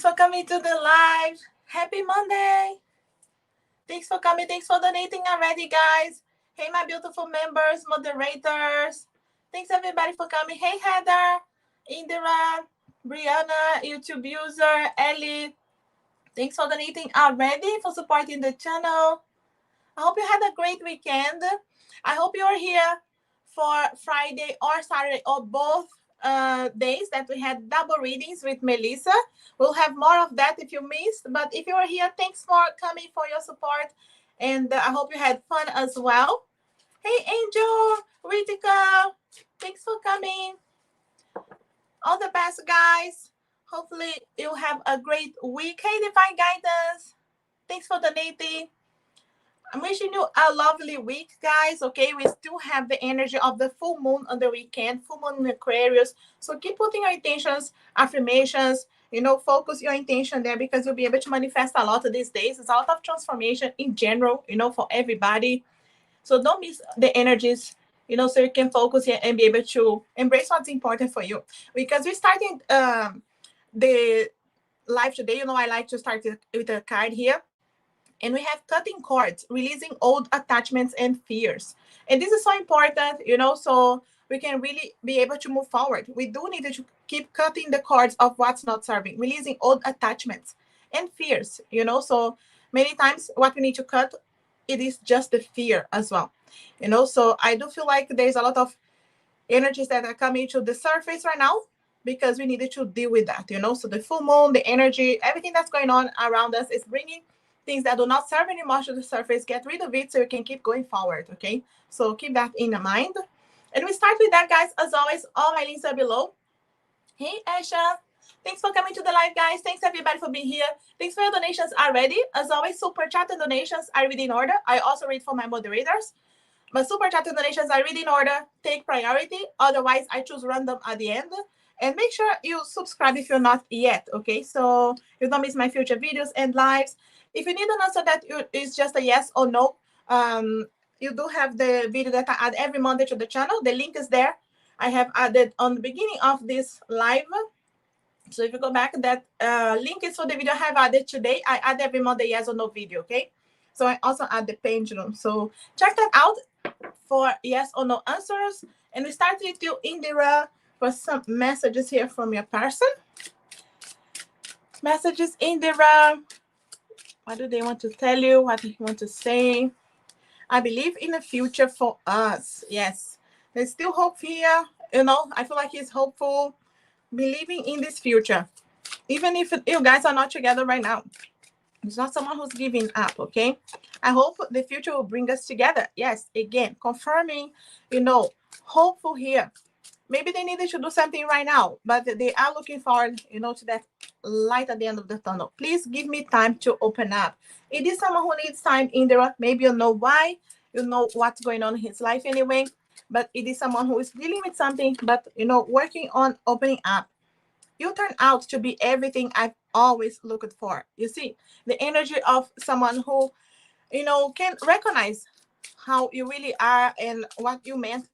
Thanks for coming to the live. Happy Monday. Thanks for coming. Thanks for donating already, guys. Hey, my beautiful members, moderators. Thanks, everybody, for coming. Hey, Heather, Indira, Brianna, YouTube user, Ellie. Thanks for donating already, for supporting the channel. I hope you had a great weekend. I hope you're here for Friday or Saturday or both days that we had double readings with Melissa. We'll have more of that if you missed. But if you are here, thanks for coming, for your support. And I hope you had fun as well. Hey, Angel, Ritika, thanks for coming. All the best, guys. Hopefully you'll have a great week. Hey, Divine Guidance, thanks for donating. I'm wishing you a lovely week, guys. Okay, we still have the energy of the full moon on the weekend, full moon in Aquarius. So keep putting your intentions, affirmations, focus your intention there, because you'll be able to manifest a lot of these days. It's a lot of transformation in general, for everybody. So don't miss the energies, so you can focus here and be able to embrace what's important for you. Because we're starting the live today. I like to start with a card here. And we have cutting cords, releasing old attachments and fears. And this is so important, so we can really be able to move forward. We do need to keep cutting the cords of what's not serving, releasing old attachments and fears, so many times what we need to cut, it is just the fear as well, so I do feel like there's a lot of energies that are coming to the surface right now, because we needed to deal with that, so the full moon, the energy, everything that's going on around us is bringing things that do not serve anymore to the surface. Get rid of it so you can keep going forward, okay? So keep that in mind. And we start with that, guys. As always, all my links are below. Hey, Asha. Thanks for coming to the live, guys. Thanks, everybody, for being here. Thanks for your donations already. As always, super chat and donations I read in order. I also read for my moderators. But super chat and donations I read in order. Take priority. Otherwise, I choose random at the end. And make sure you subscribe if you're not yet, okay? So you don't miss my future videos and lives. If you need an answer that is just a yes or no, you do have the video that I add every Monday to the channel. The link is there. I have added on the beginning of this live. So if you go back, that link is for the video I have added today. I add every Monday yes or no video, okay? So I also add the pendulum. So check that out for yes or no answers. And we start with you, Indira, for some messages here from your person. Messages, Indira. What do they want to tell you? What do you want to say? I believe in the future for us. Yes. There's still hope here. I feel like he's hopeful, believing in this future. Even if you guys are not together right now. It's not someone who's giving up, okay? I hope the future will bring us together. Yes, again, confirming, hopeful here. Maybe they needed to do something right now, but they are looking forward, to that light at the end of the tunnel. Please give me time to open up. It is someone who needs time, Indira. Maybe you know why. You know what's going on in his life anyway. But it is someone who is dealing with something, but, working on opening up. You turn out to be everything I've always looked for. You see, the energy of someone who, can recognize how you really are and what you meant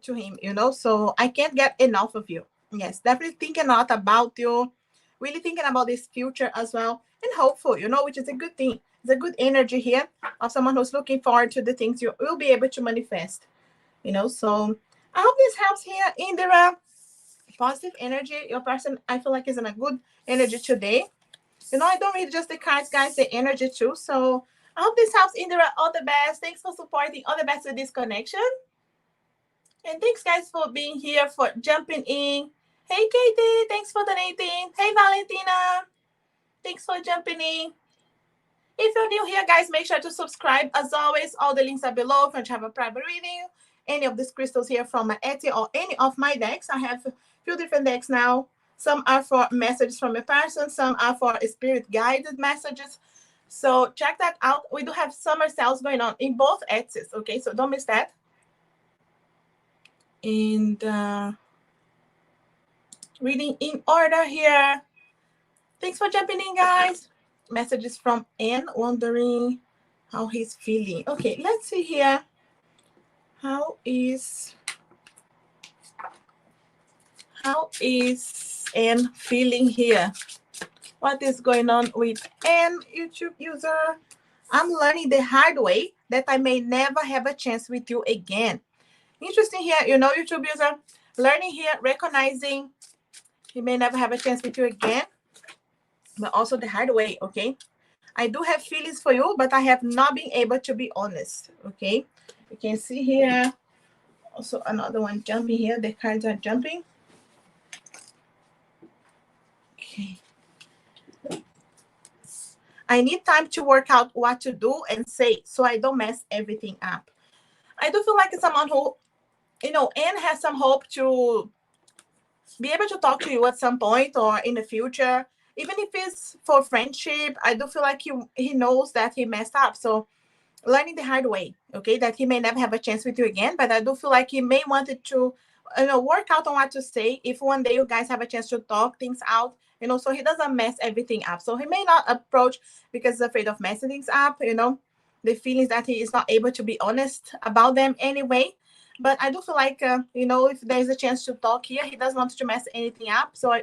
to him, so I can't get enough of you. Yes, definitely thinking a lot about you, really thinking about this future as well, and hopeful, which is a good thing. It's a good energy here of someone who's looking forward to the things you will be able to manifest, so I hope this helps here, Indira. Positive energy. Your person, I feel like, is in a good energy today. I don't read just the cards, guys, the energy too. So I hope this helps, Indira. All the best. Thanks for supporting. All the best with this connection. And thanks, guys, for being here, for jumping in. Hey, Katie, thanks for donating. Hey, Valentina, thanks for jumping in. If you're new here, guys, make sure to subscribe. As always, all the links are below if you want to have a private reading. Any of these crystals here from my Etsy or any of my decks. I have a few different decks now. Some are for messages from a person. Some are for spirit-guided messages. So check that out. We do have summer sales going on in both Etsys, okay? So don't miss that. And reading in order here. Thanks for jumping in, guys. Messages from Anne, wondering how he's feeling. Okay, let's see here. How is Anne feeling here? What is going on with an YouTube user? I'm learning the hard way that I may never have a chance with you again. Interesting here, YouTube user, learning here, recognizing he may never have a chance with you again, but also the hard way, okay? I do have feelings for you, but I have not been able to be honest, okay? You can see here, also another one jumping here. The cards are jumping. Okay. I need time to work out what to do and say so I don't mess everything up. I do feel like it's someone who, Anne has some hope to be able to talk to you at some point or in the future. Even if it's for friendship, I do feel like he knows that he messed up. So learning the hard way, okay, that he may never have a chance with you again, but I do feel like he may wanted to, work out on what to say if one day you guys have a chance to talk things out, so he doesn't mess everything up. So he may not approach because he's afraid of messing things up, the feelings that he is not able to be honest about them anyway. But I do feel like, if there's a chance to talk here, he doesn't want to mess anything up. So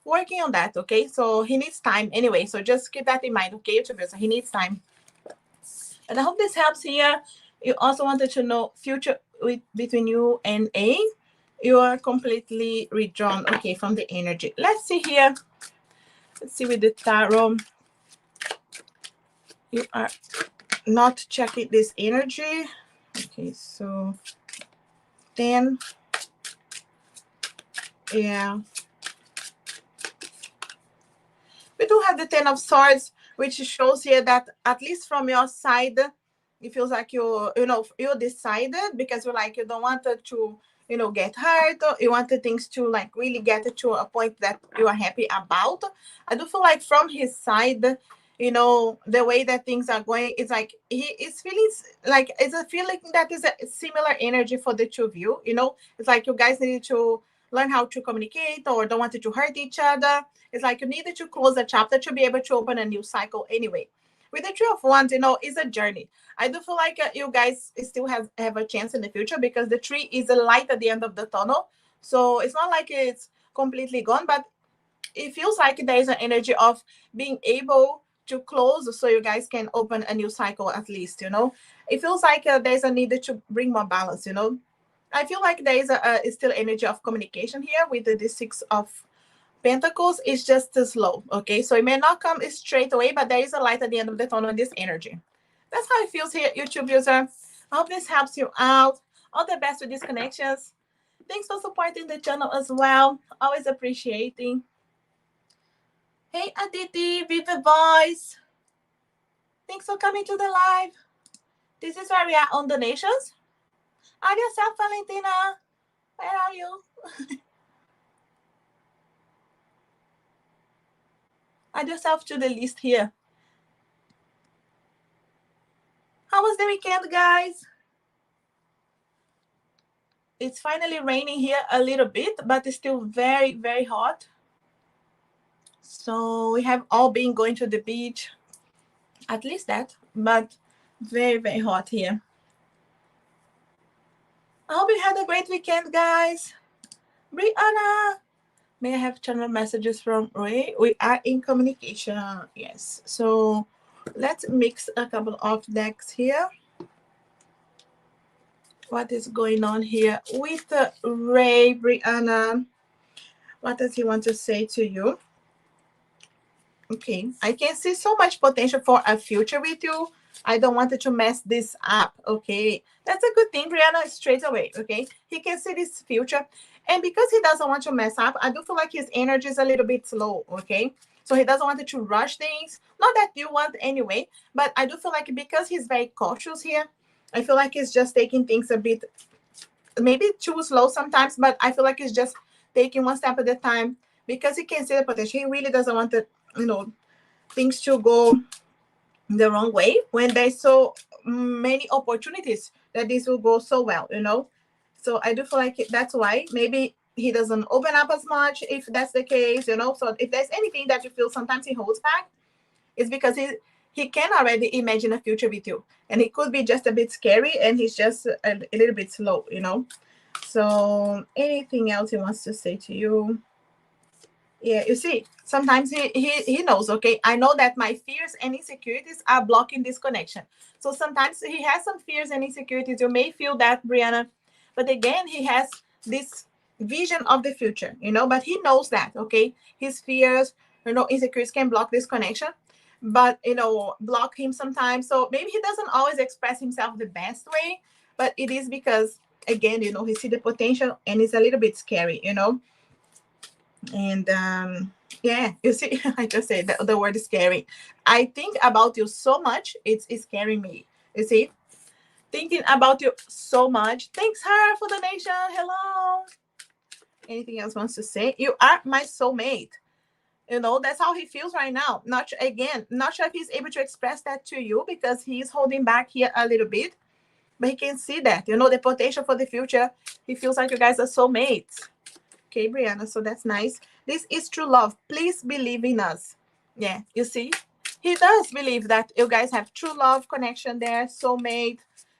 working on that, okay? So he needs time anyway. So just keep that in mind, okay? So he needs time. And I hope this helps here. You also wanted to know future between you and A. You are completely withdrawn, okay, from the energy. Let's see here. Let's see with the tarot. You are not checking this energy. Okay, so then, yeah. We do have the Ten of Swords, which shows here that at least from your side, it feels like you decided because you don't want it to, get hurt. Or you wanted things to really get to a point that you are happy about. I do feel like from his side, the way that things are going, it's like he is feeling like it's a feeling that is a similar energy for the two of you. It's like you guys need to learn how to communicate or don't want it to hurt each other. It's like you needed to close the chapter to be able to open a new cycle anyway. With the Three of Wands, it's a journey. I do feel like you guys still have a chance in the future because the tree is a light at the end of the tunnel. So it's not like it's completely gone, but it feels like there is an energy of being able to close so you guys can open a new cycle at least, It feels like there's a need to bring more balance, I feel like there is a still energy of communication here with the Six of Pentacles. Is just slow, okay? So it may not come straight away, but there is a light at the end of the tunnel in this energy. That's how it feels here, YouTube user. I hope this helps you out. All the best with these connections. Thanks for supporting the channel as well. Always appreciating. Hey, Aditi, Viva Voice. Thanks for coming to the live. This is where we are on donations. Add yourself, Valentina. Where are you? Add yourself to the list here. How was the weekend, guys? It's finally raining here a little bit, but it's still very, very hot. So we have all been going to the beach, at least that, but very, very hot here. I hope you had a great weekend, guys. Brianna, may I have channel messages from Ray? We are in communication, yes. So let's mix a couple of decks here. What is going on here with Ray, Brianna? What does he want to say to you? Okay, I can see so much potential for a future with you. I don't want it to mess this up, okay? That's a good thing, Brianna, straight away, okay? He can see this future. And because he doesn't want to mess up, I do feel like his energy is a little bit slow, okay? So he doesn't want it to rush things. Not that you want anyway, but I do feel like because he's very cautious here, I feel like he's just taking things a bit, maybe too slow sometimes, but I feel like he's just taking one step at a time because he can see the potential. He really doesn't want the, things to go the wrong way when there's so many opportunities that this will go so well, So I do feel like that's why maybe he doesn't open up as much if that's the case, So if there's anything that you feel sometimes he holds back, it's because he can already imagine a future with you. And it could be just a bit scary and he's just a little bit slow, So anything else he wants to say to you? Yeah, you see, sometimes he knows, okay, I know that my fears and insecurities are blocking this connection. So sometimes he has some fears and insecurities. You may feel that, Brianna. But again, he has this vision of the future, but he knows that, okay, his fears, insecurities can block this connection, but, block him sometimes. So maybe he doesn't always express himself the best way, but it is because, again, he see the potential and it's a little bit scary. And yeah, you see, I just said the word is scary. I think about you so much, it's scaring me. You see, thinking about you so much. Thanks her for the donation. Hello. Anything else wants to say? You are my soulmate. That's how he feels right now. Not sure if he's able to express that to you because he's holding back here a little bit, but he can see that, the potential for the future. He feels like you guys are soulmates. Okay, Brianna, so that's nice. This is true love. Please believe in us. Yeah, you see? He does believe that you guys have true love connection there, soulmate.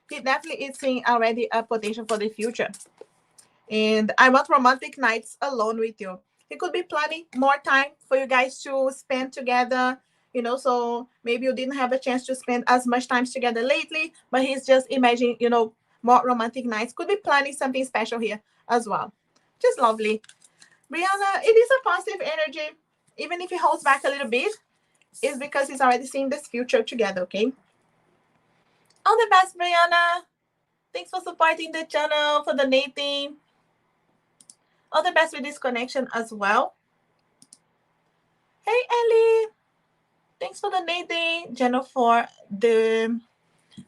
He definitely is seeing already a potential for the future. And I want romantic nights alone with you. He could be planning more time for you guys to spend together, so maybe you didn't have a chance to spend as much time together lately, but he's just imagining, more romantic nights. Could be planning something special here as well. Just lovely. Brianna, it is a positive energy. Even if he holds back a little bit, it's because he's already seeing this future together, okay? All the best, Brianna. Thanks for supporting the channel, for donating. All the best with this connection as well. Hey, Ellie. Thanks for donating, Jenna, for the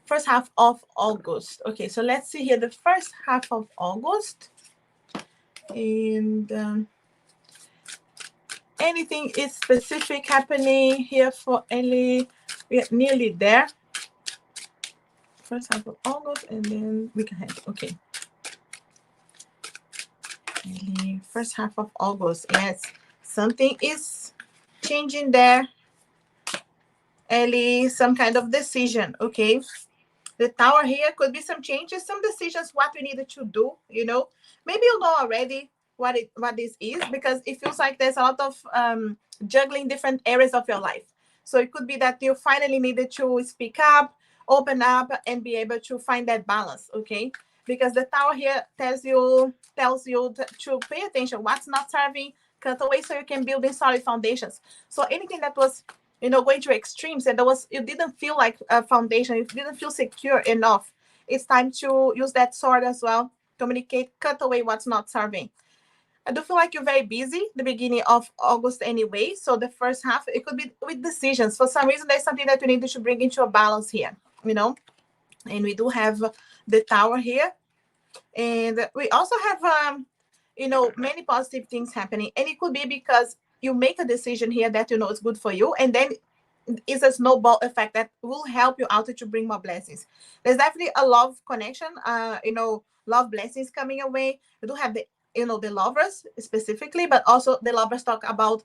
first half of August. Okay, so let's see here the first half of August. And anything is specific happening here for Ellie? We are nearly there. First half of August, and then we can have, okay. Ellie, first half of August. Yes, something is changing there. Ellie, some kind of decision, okay? The tower here could be some changes, some decisions, what we needed to do, maybe you know already what this is, because it feels like there's a lot of juggling different areas of your life. So it could be that you finally needed to speak up, open up, and be able to find that balance, okay? Because the tower here tells you to pay attention what's not serving, cut away so you can build in solid foundations. So anything that was going to extremes and you didn't feel like a foundation, you didn't feel secure enough, it's time to use that sword as well. Communicate, cut away what's not serving. I do feel like you're very busy the beginning of August anyway. So the first half, it could be with decisions. For some reason, there's something that we need to bring into a balance here, And we do have the tower here. And we also have, many positive things happening. And it could be because you make a decision here that is good for you. And then it's a snowball effect that will help you out to bring more blessings. There's definitely a love connection, love blessings coming away. You do have the lovers specifically, but also the lovers talk about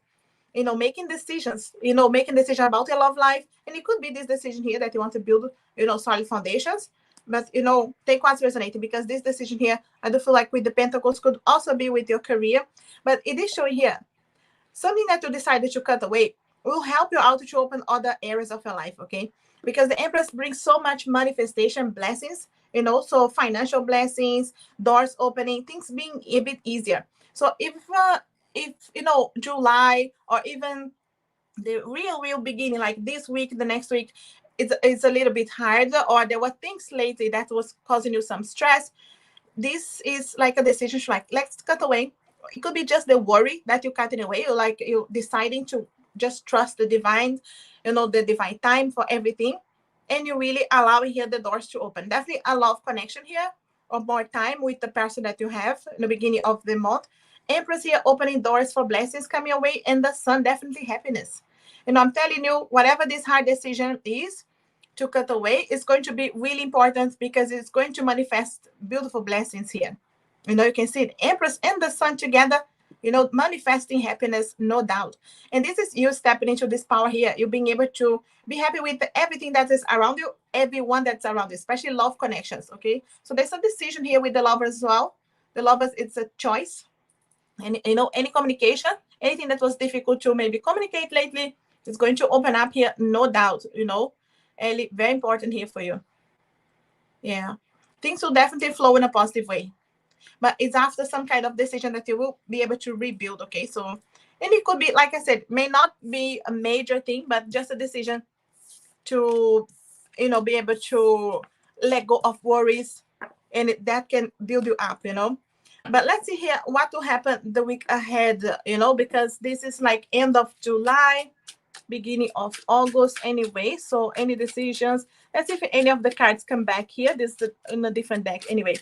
making decisions about your love life. And it could be this decision here that you want to build solid foundations. But take what's resonating, because this decision here, I do feel like with the pentacles could also be with your career. But it is showing here something that you decided to cut away will help you out to open other areas of your life, okay? Because the Empress brings so much manifestation, blessings, so financial blessings, doors opening, things being a bit easier. So if July, or even the real beginning, like this week, the next week, it's a little bit harder, or there were things lately that was causing you some stress, this is like a decision, like, let's cut away. It could be just the worry that you're cutting away, or like you deciding to just trust the divine, the divine time for everything. And you really allowing here the doors to open. Definitely a love connection here, or more time with the person that you have in the beginning of the month. Empress here opening doors for blessings coming away, and the Sun definitely happiness. I'm telling you, whatever this hard decision is to cut away is going to be really important, because it's going to manifest beautiful blessings here. You can see the Empress and the Sun together, manifesting happiness, no doubt. And this is you stepping into this power here. You being able to be happy with everything that is around you, everyone that's around you, especially love connections, okay? So there's a decision here with the lovers as well. The lovers, it's a choice. And, any communication, Anything that was difficult to maybe communicate lately is going to open up here, no doubt, you know. Ellie, very important here for you. Yeah. Things will definitely flow in a positive way. But it's after some kind of decision that you will be able to rebuild, okay? So, and it could be, like I said, may not be a major thing, but just a decision to, you know, be able to let go of worries, and that can build you up, you know. But let's see here what will happen the week ahead, you know, because this is like end of July, beginning of August anyway. So any decisions, let's see if any of the cards come back here. This is in a different deck anyway.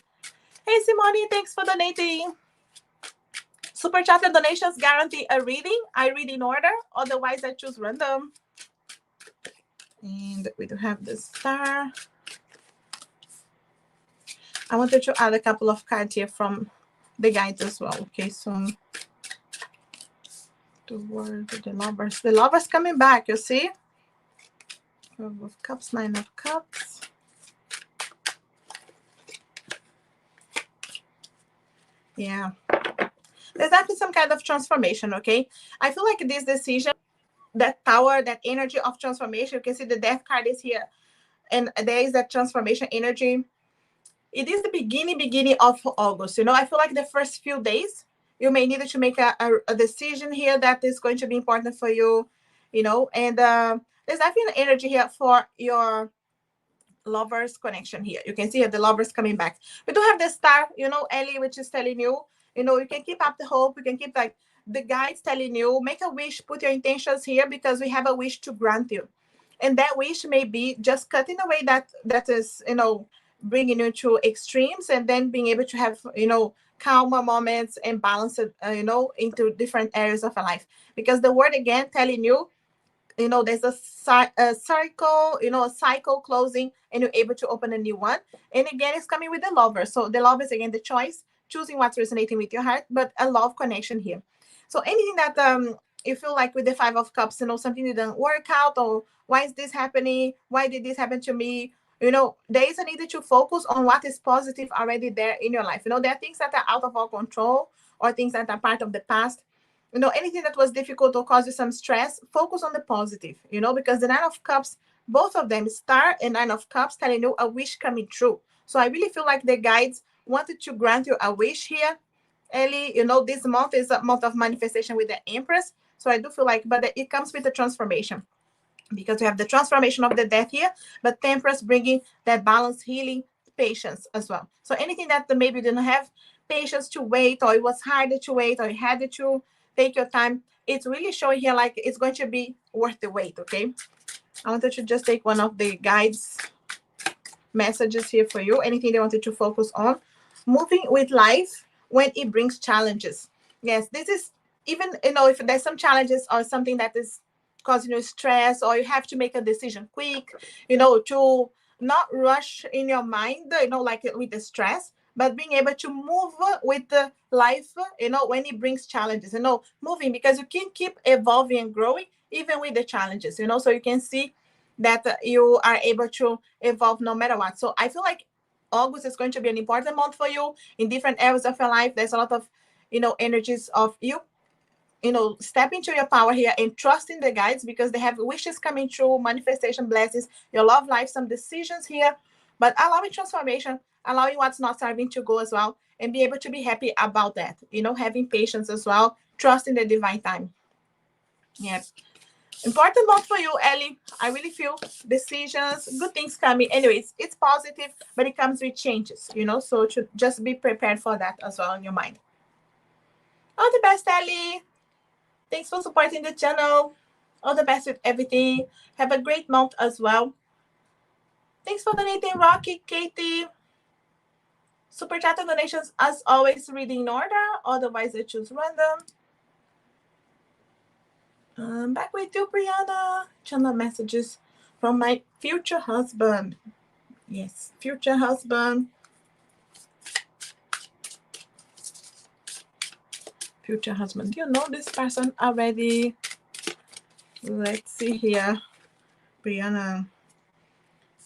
Hey Simone, thanks for donating. Super chat and donations guarantee a reading. I read in order, otherwise I choose random. And we do have the star. I wanted to add a couple of cards here from the guides as well. Okay, so the world, the lovers. The lovers coming back, you see? 12 of Cups, 9 of Cups. Yeah. There's actually some kind of transformation, okay? I feel like this decision, that power, that energy of transformation, you can see the death card is here. And there is that transformation energy. It is the beginning of August. You know, I feel like the first few days, you may need to make a decision here that is going to be important for you, you know. And there's definitely an energy here for your lovers connection here. You can see the lovers coming back. We do have the star, you know, Ellie, which is telling you, you know, you can keep up the hope. You can keep like the guides telling you, make a wish, put your intentions here because we have a wish to grant you. And that wish may be just cutting away that is, you know, bringing you to extremes, and then being able to have, you know, calmer moments and balance it, you know, into different areas of your life. Because the word again telling you, you know, there's a cycle, you know, a cycle closing, and you're able to open a new one. And again, it's coming with the lover. So the love is again the choice, choosing what's resonating with your heart, but a love connection here. So anything that you feel like with the 5 of Cups, you know, something didn't work out, or why is this happening? Why did this happen to me? You know, there is a need to focus on what is positive already there in your life. You know, there are things that are out of our control, or things that are part of the past. You know, anything that was difficult or caused you some stress, focus on the positive, you know, because the 9 of Cups, both of them, star and 9 of Cups, telling you a wish coming true. So I really feel like the guides wanted to grant you a wish here, Ellie. You know, this month is a month of manifestation with the Empress. So I do feel like, but it comes with the transformation, because we have the transformation of the death here, but Temperance bringing that balance, healing, patience as well. So anything that maybe didn't have patience to wait, or it was harder to wait, or you had to take your time, it's really showing here like it's going to be worth the wait, okay? I wanted to just take one of the guides messages here for you. Anything they wanted to focus on. Moving with life when it brings challenges. Yes, this is, even, you know, if there's some challenges or something that is causing you stress, or you have to make a decision quick, you know, to not rush in your mind, you know, like with the stress, but being able to move with the life, you know, when it brings challenges, you know, moving, because you can keep evolving and growing even with the challenges, you know. So you can see that you are able to evolve no matter what. So I feel like August is going to be an important month for you in different areas of your life. There's a lot of, you know, energies of you, you know, step into your power here and trust in the guides, because they have wishes coming true, manifestation, blessings, your love life, some decisions here, but allowing transformation, allowing what's not serving to go as well, and be able to be happy about that, you know, having patience as well, trusting the divine time. Yeah. Important month for you, Ellie. I really feel decisions, good things coming. Anyways, it's positive, but it comes with changes, you know, so to just be prepared for that as well in your mind. All the best, Ellie. Thanks for supporting the channel. All the best with everything. Have a great month as well. Thanks for donating, Rocky, Katie. Super chat and donations, as always, reading in order. Otherwise, I choose random. Back with you, Brianna. Channel messages from my future husband. Yes, future husband. Future husband. Do you know this person already? Let's see here. Brianna.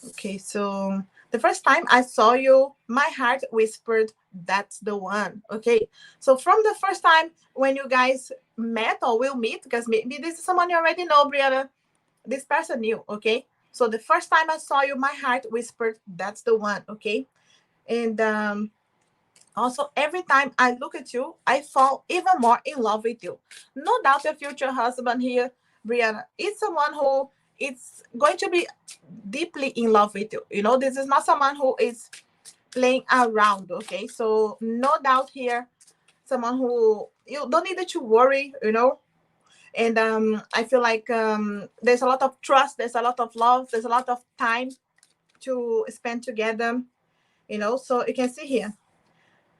Okay, so the first time I saw you, my heart whispered, that's the one. Okay, so from the first time when you guys met or will meet, because maybe this is someone you already know, Brianna. This person knew, okay? So the first time I saw you, my heart whispered, that's the one, okay? And also, every time I look at you, I fall even more in love with you. No doubt your future husband here, Brianna, is someone who is going to be deeply in love with you. You know, this is not someone who is playing around, okay? So no doubt here, someone who you don't need to worry, you know. And I feel like there's a lot of trust, there's a lot of love, there's a lot of time to spend together, you know. So you can see here,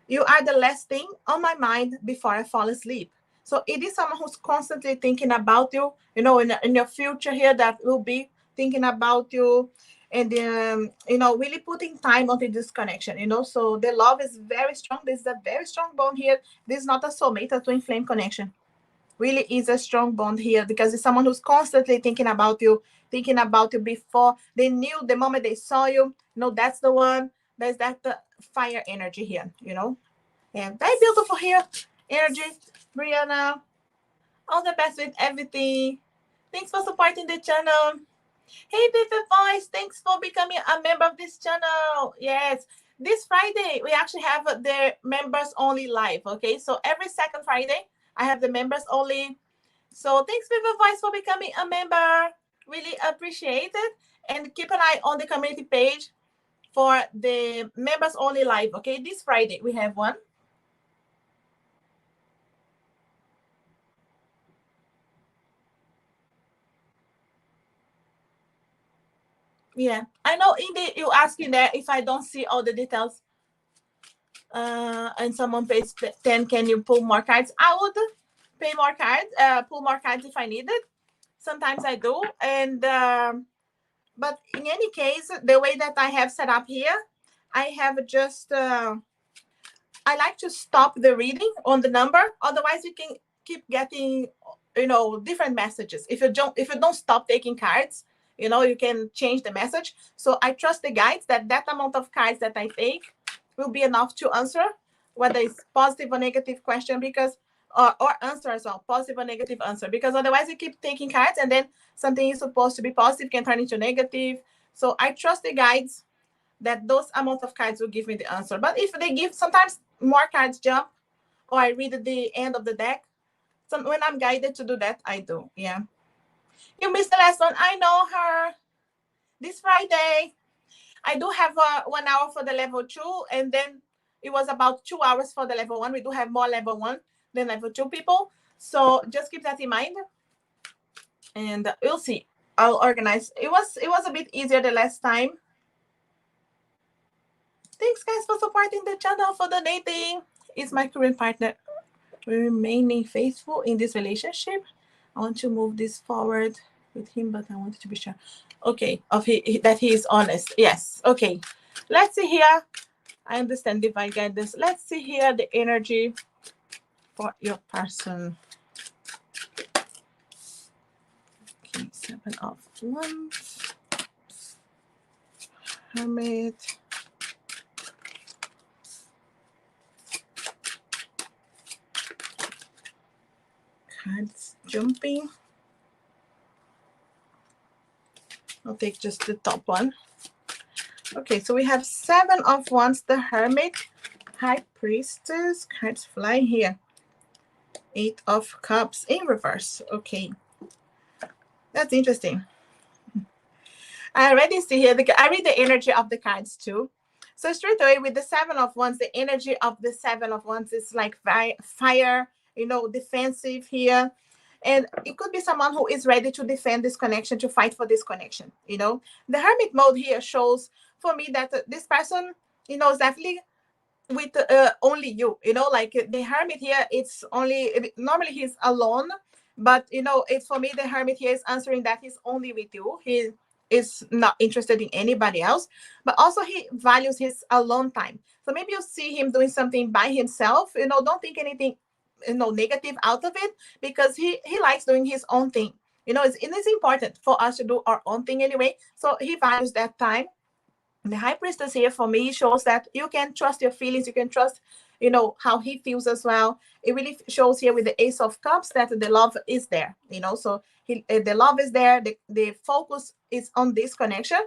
you are the last thing on my mind before I fall asleep. So it is someone who's constantly thinking about you, you know, in your future here, that will be thinking about you, and you know, really putting time onto this connection, you know. So the love is very strong. This is a very strong bond here. This is not a soulmate, a twin flame connection. Really is a strong bond here, because it's someone who's constantly thinking about you before they knew, the moment they saw you. You know, that's the one. There's that fire energy here, you know. And very beautiful here energy, Brianna. All the best with everything. Thanks for supporting the channel. Hey, Vivid Voice, thanks for becoming a member of this channel. Yes, this Friday, we actually have the members only live, okay? So every second Friday, I have the members only. So thanks, Vivid Voice, for becoming a member. Really appreciate it. And keep an eye on the community page for the members only live, okay? This Friday, we have one. Yeah, I know, Indy, you asking that if I don't see all the details and someone pays 10, can you pull more cards? I would pay more cards, pull more cards if I needed. Sometimes I do. And but in any case, the way that I have set up here, I have just I like to stop the reading on the number. Otherwise, you can keep getting, you know, different messages. If you don't stop taking cards, you know, you can change the message. So I trust the guides that that amount of cards that I take will be enough to answer whether it's positive or negative question, because or answer as well, positive or negative answer. Because otherwise, you keep taking cards and then something is supposed to be positive can turn into negative. So I trust the guides that those amount of cards will give me the answer. But if they give, sometimes more cards jump, or I read at the end of the deck. So when I'm guided to do that, I do. Yeah. You missed the last one. I know her. This Friday, I do have 1 hour for the level 2, and then it was about 2 hours for the level 1. We do have more level 1 than level 2 people. So just keep that in mind. And we'll see. I'll organize. It was a bit easier the last time. Thanks, guys, for supporting the channel, for donating. Is my current partner remaining faithful in this relationship? I want to move this forward with him, but I wanted to be sure. Okay, that he is honest. Yes. Okay. Let's see here. I understand divine guidance. Let's see here the energy for your person. Okay, 7 of Wands. Hermit. Cards jumping. I'll take just the top one. Okay, so we have 7 of Wands, the Hermit, High Priestess, cards flying here. 8 of Cups in reverse. Okay, that's interesting. I already see here, I read the energy of the cards too. So straight away with the 7 of Wands, the energy of the 7 of Wands is like fire, you know, defensive here. And it could be someone who is ready to defend this connection, to fight for this connection, you know. The Hermit mode here shows for me that this person, you know, is definitely with only you, you know, like the Hermit here, it's only, normally he's alone, but you know, it's for me, the Hermit here is answering that he's only with you. He is not interested in anybody else, but also he values his alone time. So maybe you see him doing something by himself, you know, don't think anything, you know, negative out of it, because he likes doing his own thing. You know, it is important for us to do our own thing anyway. So he values that time. The high priestess here for me shows that you can trust your feelings, you can trust, how he feels as well. It really shows here with the Ace of Cups that the love is there, so the love is there, the focus is on this connection.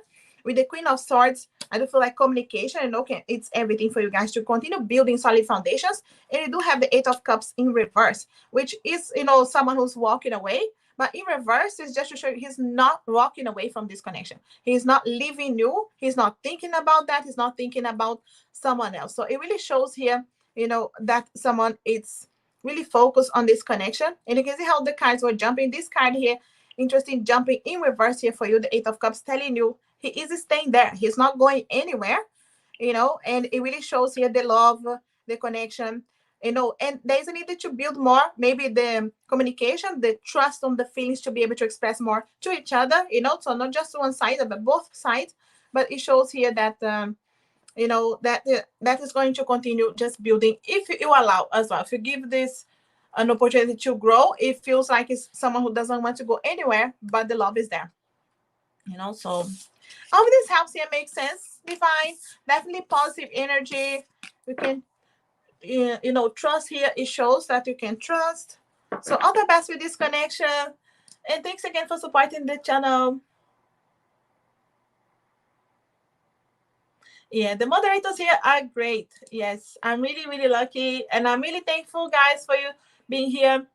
With the Queen of Swords, I do feel like communication, okay, it's everything for you guys to continue building solid foundations. And you do have the Eight of Cups in reverse, which is, someone who's walking away. But in reverse, it's just to show you he's not walking away from this connection. He's not leaving you. He's not thinking about that. He's not thinking about someone else. So it really shows here, that someone is really focused on this connection. And you can see how the cards were jumping. This card here, interesting, jumping in reverse here for you, the Eight of Cups, telling you he is staying there. He's not going anywhere, and it really shows here the love, the connection, and there's a need to build more, maybe the communication, the trust on the feelings to be able to express more to each other, so not just one side, but both sides. But it shows here that, that is going to continue just building if you allow as well. If you give this an opportunity to grow, it feels like it's someone who doesn't want to go anywhere, but the love is there, so all of this helps here make sense, divine. Definitely positive energy. We can, trust here. It shows that you can trust. So all the best with this connection. And thanks again for supporting the channel. Yeah, the moderators here are great. Yes, I'm really, really lucky. And I'm really thankful, guys, for you being here.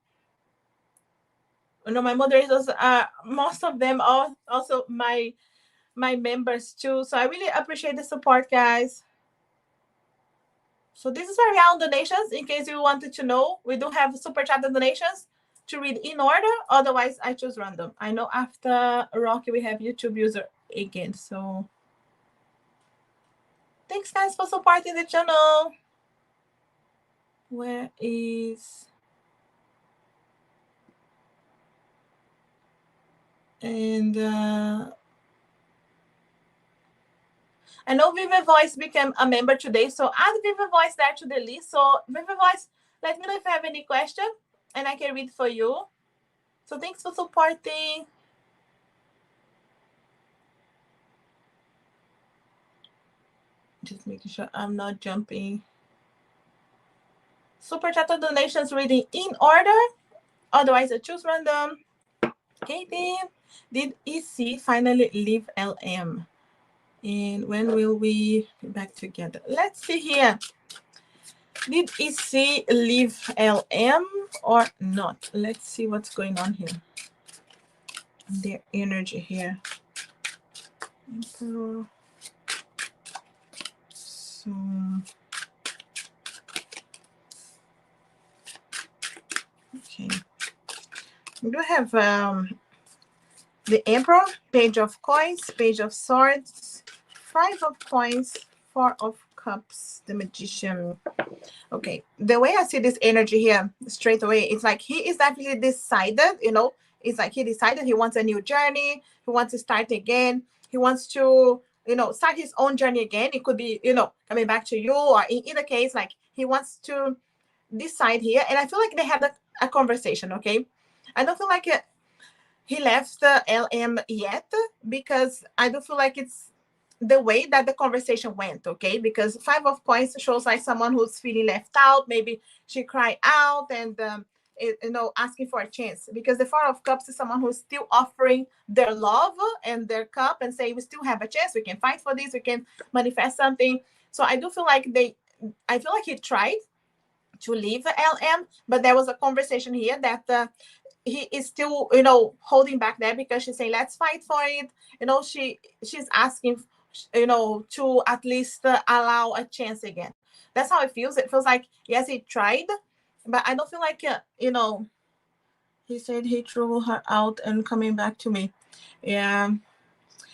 My moderators are, most of them are also my members too. So I really appreciate the support, guys. So this is where we are on donations. In case you wanted to know, we do have super chat donations to read in order. Otherwise, I choose random. I know after Rocky, we have YouTube user again. So thanks, guys, for supporting the channel. Where is... And I know Viva Voice became a member today, so add Viva Voice there to the list. So Viva Voice, let me know if you have any question, and I can read for you. So thanks for supporting. Just making sure I'm not jumping. Super chat donations reading in order. Otherwise, I choose random. Katie, did EC finally leave LM? And when will we be back together? Let's see here. Did EC leave LM or not? Let's see what's going on here. Their energy here. So okay. We do have the Emperor, Page of Coins, Page of Swords, Five of Coins, Four of Cups, the Magician. Okay, the way I see this energy here straight away, it's like he is definitely decided, it's like he decided he wants a new journey. He wants to start again. He wants to, start his own journey again. It could be, coming back to you, or in either case, like he wants to decide here. And I feel like they had a conversation, okay? I don't feel like he left the LM yet, because I do feel like it's the way that the conversation went, okay? Because Five of Coins shows like someone who's feeling left out. Maybe she cried out and, asking for a chance. Because the Four of Cups is someone who's still offering their love and their cup and say, we still have a chance. We can fight for this. We can manifest something. So I do feel like I feel like he tried to leave LM, but there was a conversation here that he is still, holding back there, because she's saying, let's fight for it. She's asking, to at least allow a chance again. That's how it feels. It feels like, yes, he tried, but I don't feel like, he said he threw her out and coming back to me. Yeah.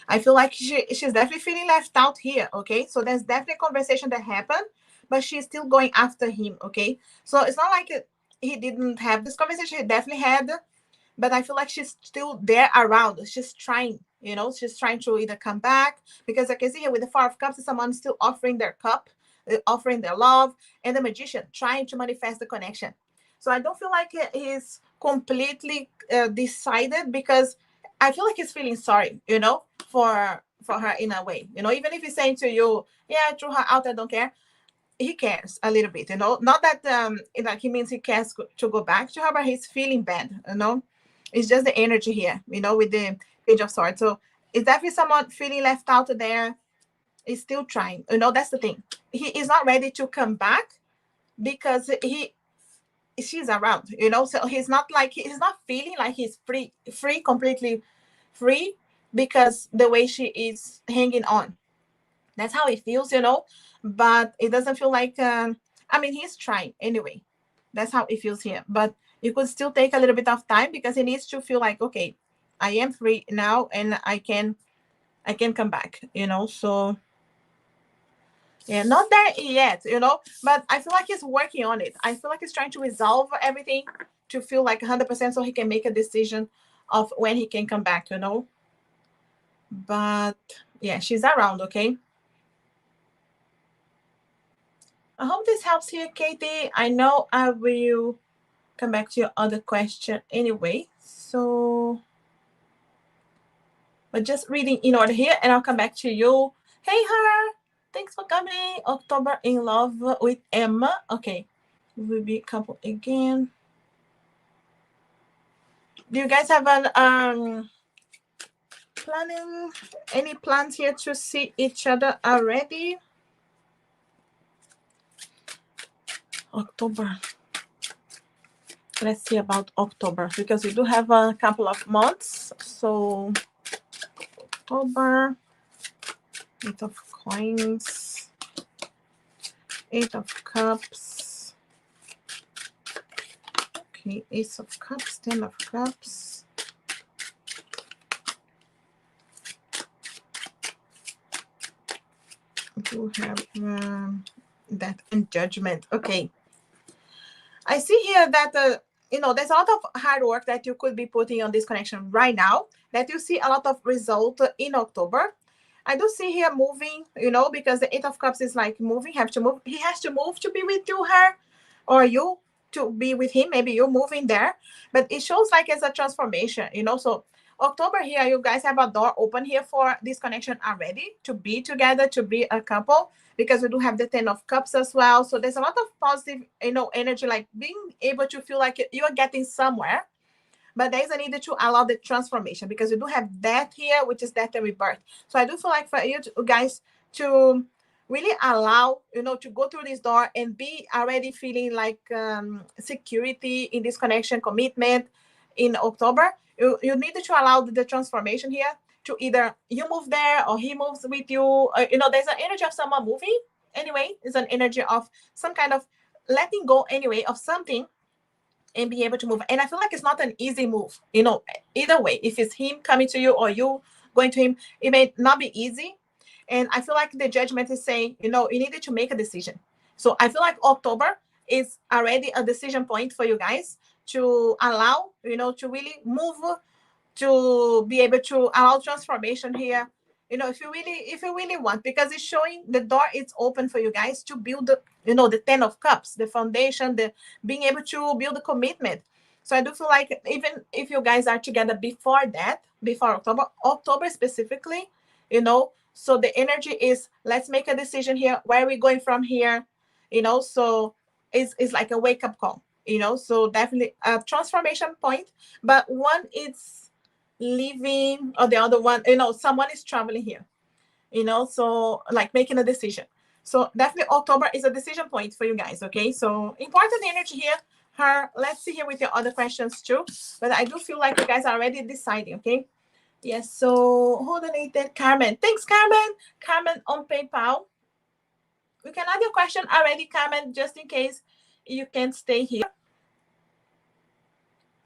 I feel like she's definitely feeling left out here, okay? So there's definitely a conversation that happened, but she's still going after him, okay? So it's not like he didn't have this conversation. He definitely had, but I feel like she's still there around. She's trying, she's trying to either come back, because I can see here with the Four of Cups, someone still offering their cup, offering their love, and the Magician trying to manifest the connection. So I don't feel like he's completely decided, because I feel like he's feeling sorry, for for her in a way, you know, even if he's saying to you, yeah, throw her out, I don't care. He cares a little bit, you know, not that like he means he cares to go back to her, but he's feeling bad, you know. It's just the energy here, you know, with the Page of Swords. So it's definitely someone feeling left out there, is still trying, you know. That's the thing. He is not ready to come back because she's around, you know. So he's not feeling like he's free, completely free, because the way she is hanging on. That's how it feels, you know. But it doesn't feel like I mean, he's trying anyway. That's how it feels here. But it could still take a little bit of time because he needs to feel like, okay, I am free now and I can come back, you know. So yeah, not there yet, you know, but I feel like he's working on it. I feel like he's trying to resolve everything to feel like 100% so he can make a decision of when he can come back, you know. But yeah, she's around, okay? I hope this helps you, Katie. I know I will come back to your other question anyway. So, but just reading in order here, and I'll come back to you. Hey, her. Thanks for coming. October in love with Emma. Okay. Will be couple again. Do you guys have an planning, any plans here to see each other already? October. Let's see about October, because we do have a couple of months. So October, 8 of coins, 8 of cups. Okay, Ace of cups, 10 of cups. We do have that and Judgment. Okay. I see here that you know, there's a lot of hard work that you could be putting on this connection right now, that you see a lot of result in October. I do see here moving, you know, because the 8 of cups is like moving, have to move. He has to move to be with you, her, or you to be with him. Maybe you're moving there, but it shows like it's a transformation, you know. So October here, you guys have a door open here for this connection already, to be together, to be a couple, because we do have the 10 of cups as well. So there's a lot of positive, you know, energy, like being able to feel like you're getting somewhere. But there is a need to allow the transformation, because we do have death here, which is death and rebirth. So I do feel like for you guys to really allow, you know, to go through this door and be already feeling like security in this connection, commitment in October. You need to allow the transformation here, to either you move there or he moves with you. You know, there's an energy of someone moving anyway. It's an energy of some kind of letting go anyway of something, and be able to move. And I feel like it's not an easy move, you know. Either way, if it's him coming to you or you going to him, it may not be easy. And I feel like the Judgment is saying, you know, you needed to make a decision. So I feel like October is already a decision point for you guys, to allow, you know, to really move, to be able to allow transformation here, you know, if you really want, because it's showing the door is open for you guys to build the, you know, the 10 of cups, the foundation, the being able to build a commitment. So I do feel like even if you guys are together before that, before October specifically, you know, so the energy is, let's make a decision here, where are we going from here, you know. So it's like a wake-up call, you know. So definitely a transformation point, but one is leaving, or the other one, you know, someone is traveling here, you know. So like making a decision. So definitely October is a decision point for you guys. Okay, so important energy here. Her, let's see here with your other questions too, but I do feel like you guys are already deciding. Okay, yes. So who donated? Carmen. Thanks, Carmen. Carmen on PayPal. You can add your question already, Carmen, just in case you can't stay here.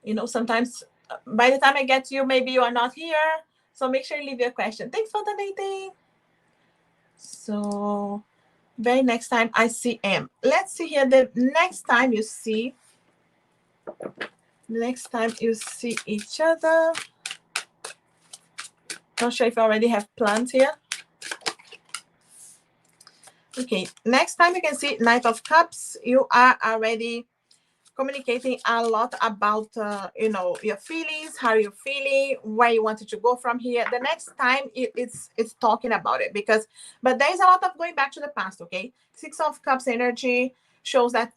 You know, sometimes by the time I get to you, maybe you are not here. So make sure you leave your question. Thanks for donating. So very next time I see M. Let's see here. The next time you see each other. Not sure if I already have plans here. Okay, next time you can see Knight of Cups. You are already communicating a lot about, your feelings, how you're feeling, where you wanted to go from here. The next time it's talking about it, but there's a lot of going back to the past, okay? Six of Cups energy shows that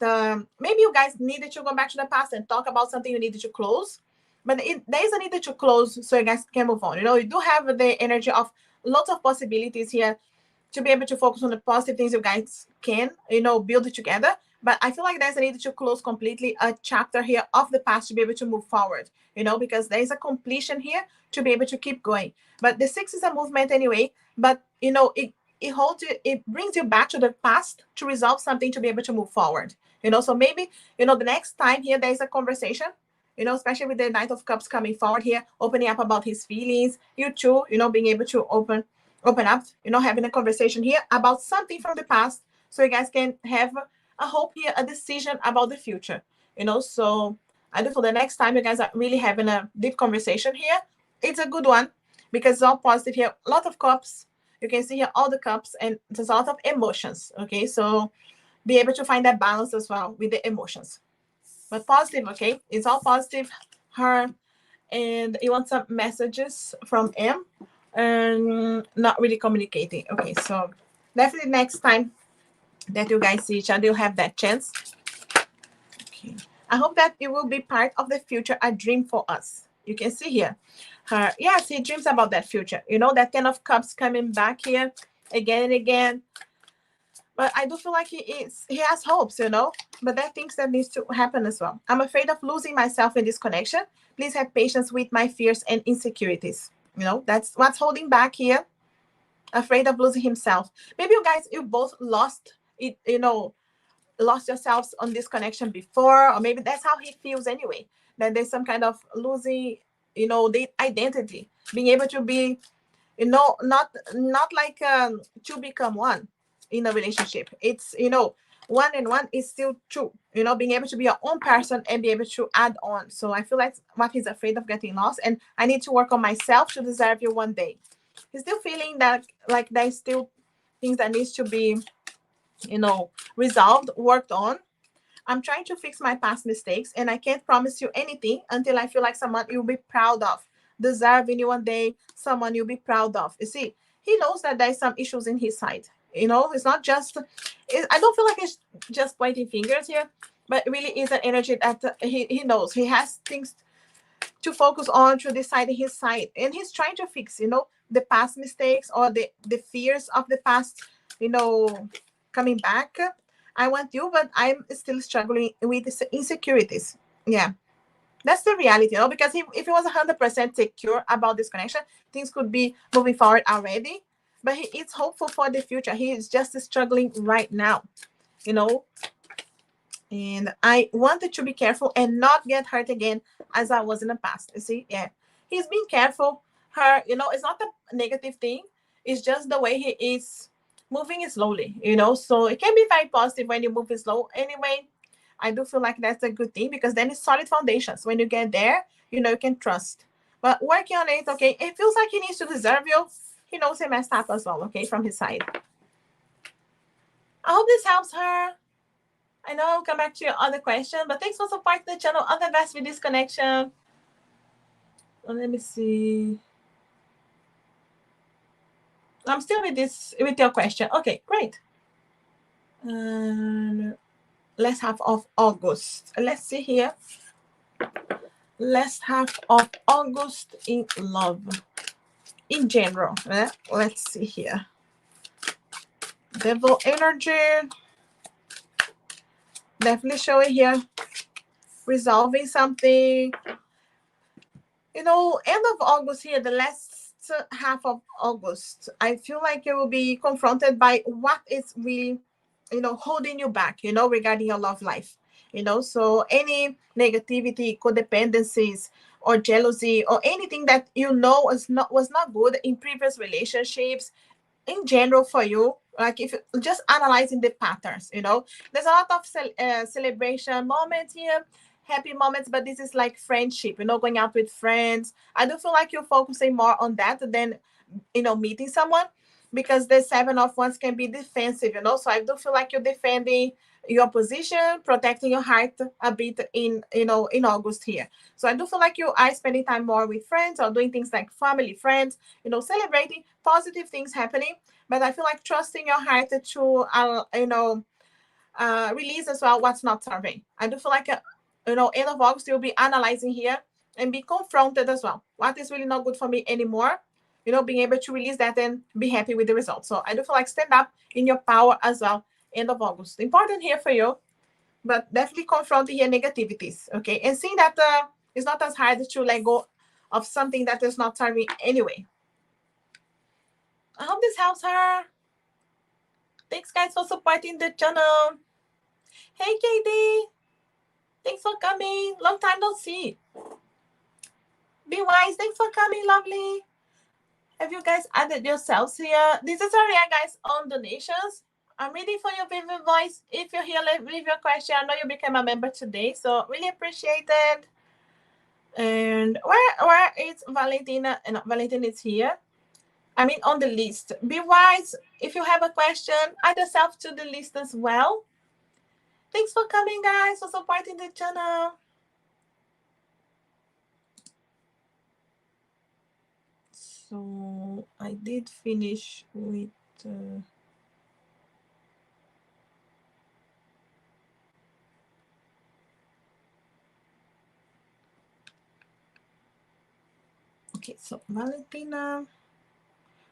maybe you guys needed to go back to the past and talk about something you needed to close, but there is a need to close so you guys can move on. You do have the energy of lots of possibilities here to be able to focus on the positive things you guys can, build it together. But I feel like there's a need to close completely a chapter here of the past to be able to move forward, because there is a completion here to be able to keep going. But the six is a movement anyway, but it holds you, it brings you back to the past to resolve something to be able to move forward. So maybe, the next time here there's a conversation, especially with the Knight of Cups coming forward here, opening up about his feelings, you too, being able to open up, having a conversation here about something from the past so you guys can have a hope here, a decision about the future, So I do for the next time you guys are really having a deep conversation here, it's a good one because it's all positive here. A lot of cups. You can see here all the cups and there's a lot of emotions, okay? So be able to find that balance as well with the emotions. But positive, okay? It's all positive. Her, and you want some messages from M and not really communicating. Okay, so definitely next time that you guys see each other, you'll have that chance. Okay. I hope that it will be part of the future, a dream for us. You can see here. Her, yes, he dreams about that future. That Ten of Cups coming back here again and again. But I do feel like he has hopes, but there are things that needs to happen as well. I'm afraid of losing myself in this connection. Please have patience with my fears and insecurities. That's what's holding back here. Afraid of losing himself. Maybe you both lost it, lost yourselves on this connection before, or maybe that's how he feels anyway. That there's some kind of losing, the identity, being able to be, not like to become one in a relationship. It's one and one is still two. Being able to be your own person and be able to add on. So I feel like what he's afraid of getting lost, and I need to work on myself to deserve you one day. He's still feeling that like there's still things that needs to be, resolved, worked on. I'm trying to fix my past mistakes, and I can't promise you anything until I feel like someone you'll be proud of, deserving you one day, someone you'll be proud of. You see, he knows that there's some issues in his side. It's not just, I don't feel like it's just pointing fingers here, but it really is an energy that he knows. He has things to focus on to decide his side. And he's trying to fix, the past mistakes or the fears of the past, coming back. I want you, but I'm still struggling with the insecurities. Yeah, that's the reality, because if he was 100% secure about this connection, things could be moving forward already. But he is hopeful for the future. He is just struggling right now, and I wanted to be careful and not get hurt again as I was in the past. You see, yeah, he's being careful. It's not a negative thing. It's just the way he is moving slowly, so it can be very positive when you move slow anyway. I do feel like that's a good thing because then it's solid foundations. When you get there, you can trust. But working on it, okay, it feels like he needs to deserve you. He knows he messed up as well, okay, from his side. I hope this helps her. I know I'll come back to your other question, but thanks for supporting the channel. All the best with this connection. Let me see. I'm still with your question. Okay, great. Last half of August. Let's see here. Last half of August in love. In general. Let's see here. Devil energy. Definitely showing here. Resolving something. End of August here, the last half of August, I feel like you will be confronted by what is really, holding you back, regarding your love life. So any negativity, codependencies, or jealousy, or anything that was not good in previous relationships, in general for you, like if you just analyzing the patterns, there's a lot of celebration moments here, happy moments, but this is like friendship, going out with friends. I do feel like you're focusing more on that than meeting someone. because the Seven of Wands can be defensive, you know. So I do feel like you're defending your position, protecting your heart a bit in, you know, in August here. So I do feel like you are spending time more with friends or doing things like family, friends, you know, celebrating positive things happening. But I feel like trusting your heart to, you know, release as well what's not serving. I do feel like, you know, end of August, you'll be analyzing here and be confronted as well. What is really not good for me anymore? You know, being able to release that and be happy with the results. So I do feel like stand up in your power as well, end of August. Important here for you, but definitely confronting your negativities, okay? And seeing that it's not as hard to let go of something that is not serving anyway. I hope this helps her. Thanks, guys, for supporting the channel. Hey, Katie. Thanks for coming. Long time no see. Be wise. Thanks for coming, lovely. Have you guys added yourselves here? This is area, guys, on donations. I'm reading for your vivid voice. If you're here, leave your question. I know you became a member today, so really appreciate it. And where is Valentina? No, Valentina is here. I mean, on the list. Be wise. If you have a question, add yourself to the list as well. Thanks for coming, guys, for supporting the channel. So I did finish with okay, so Valentina,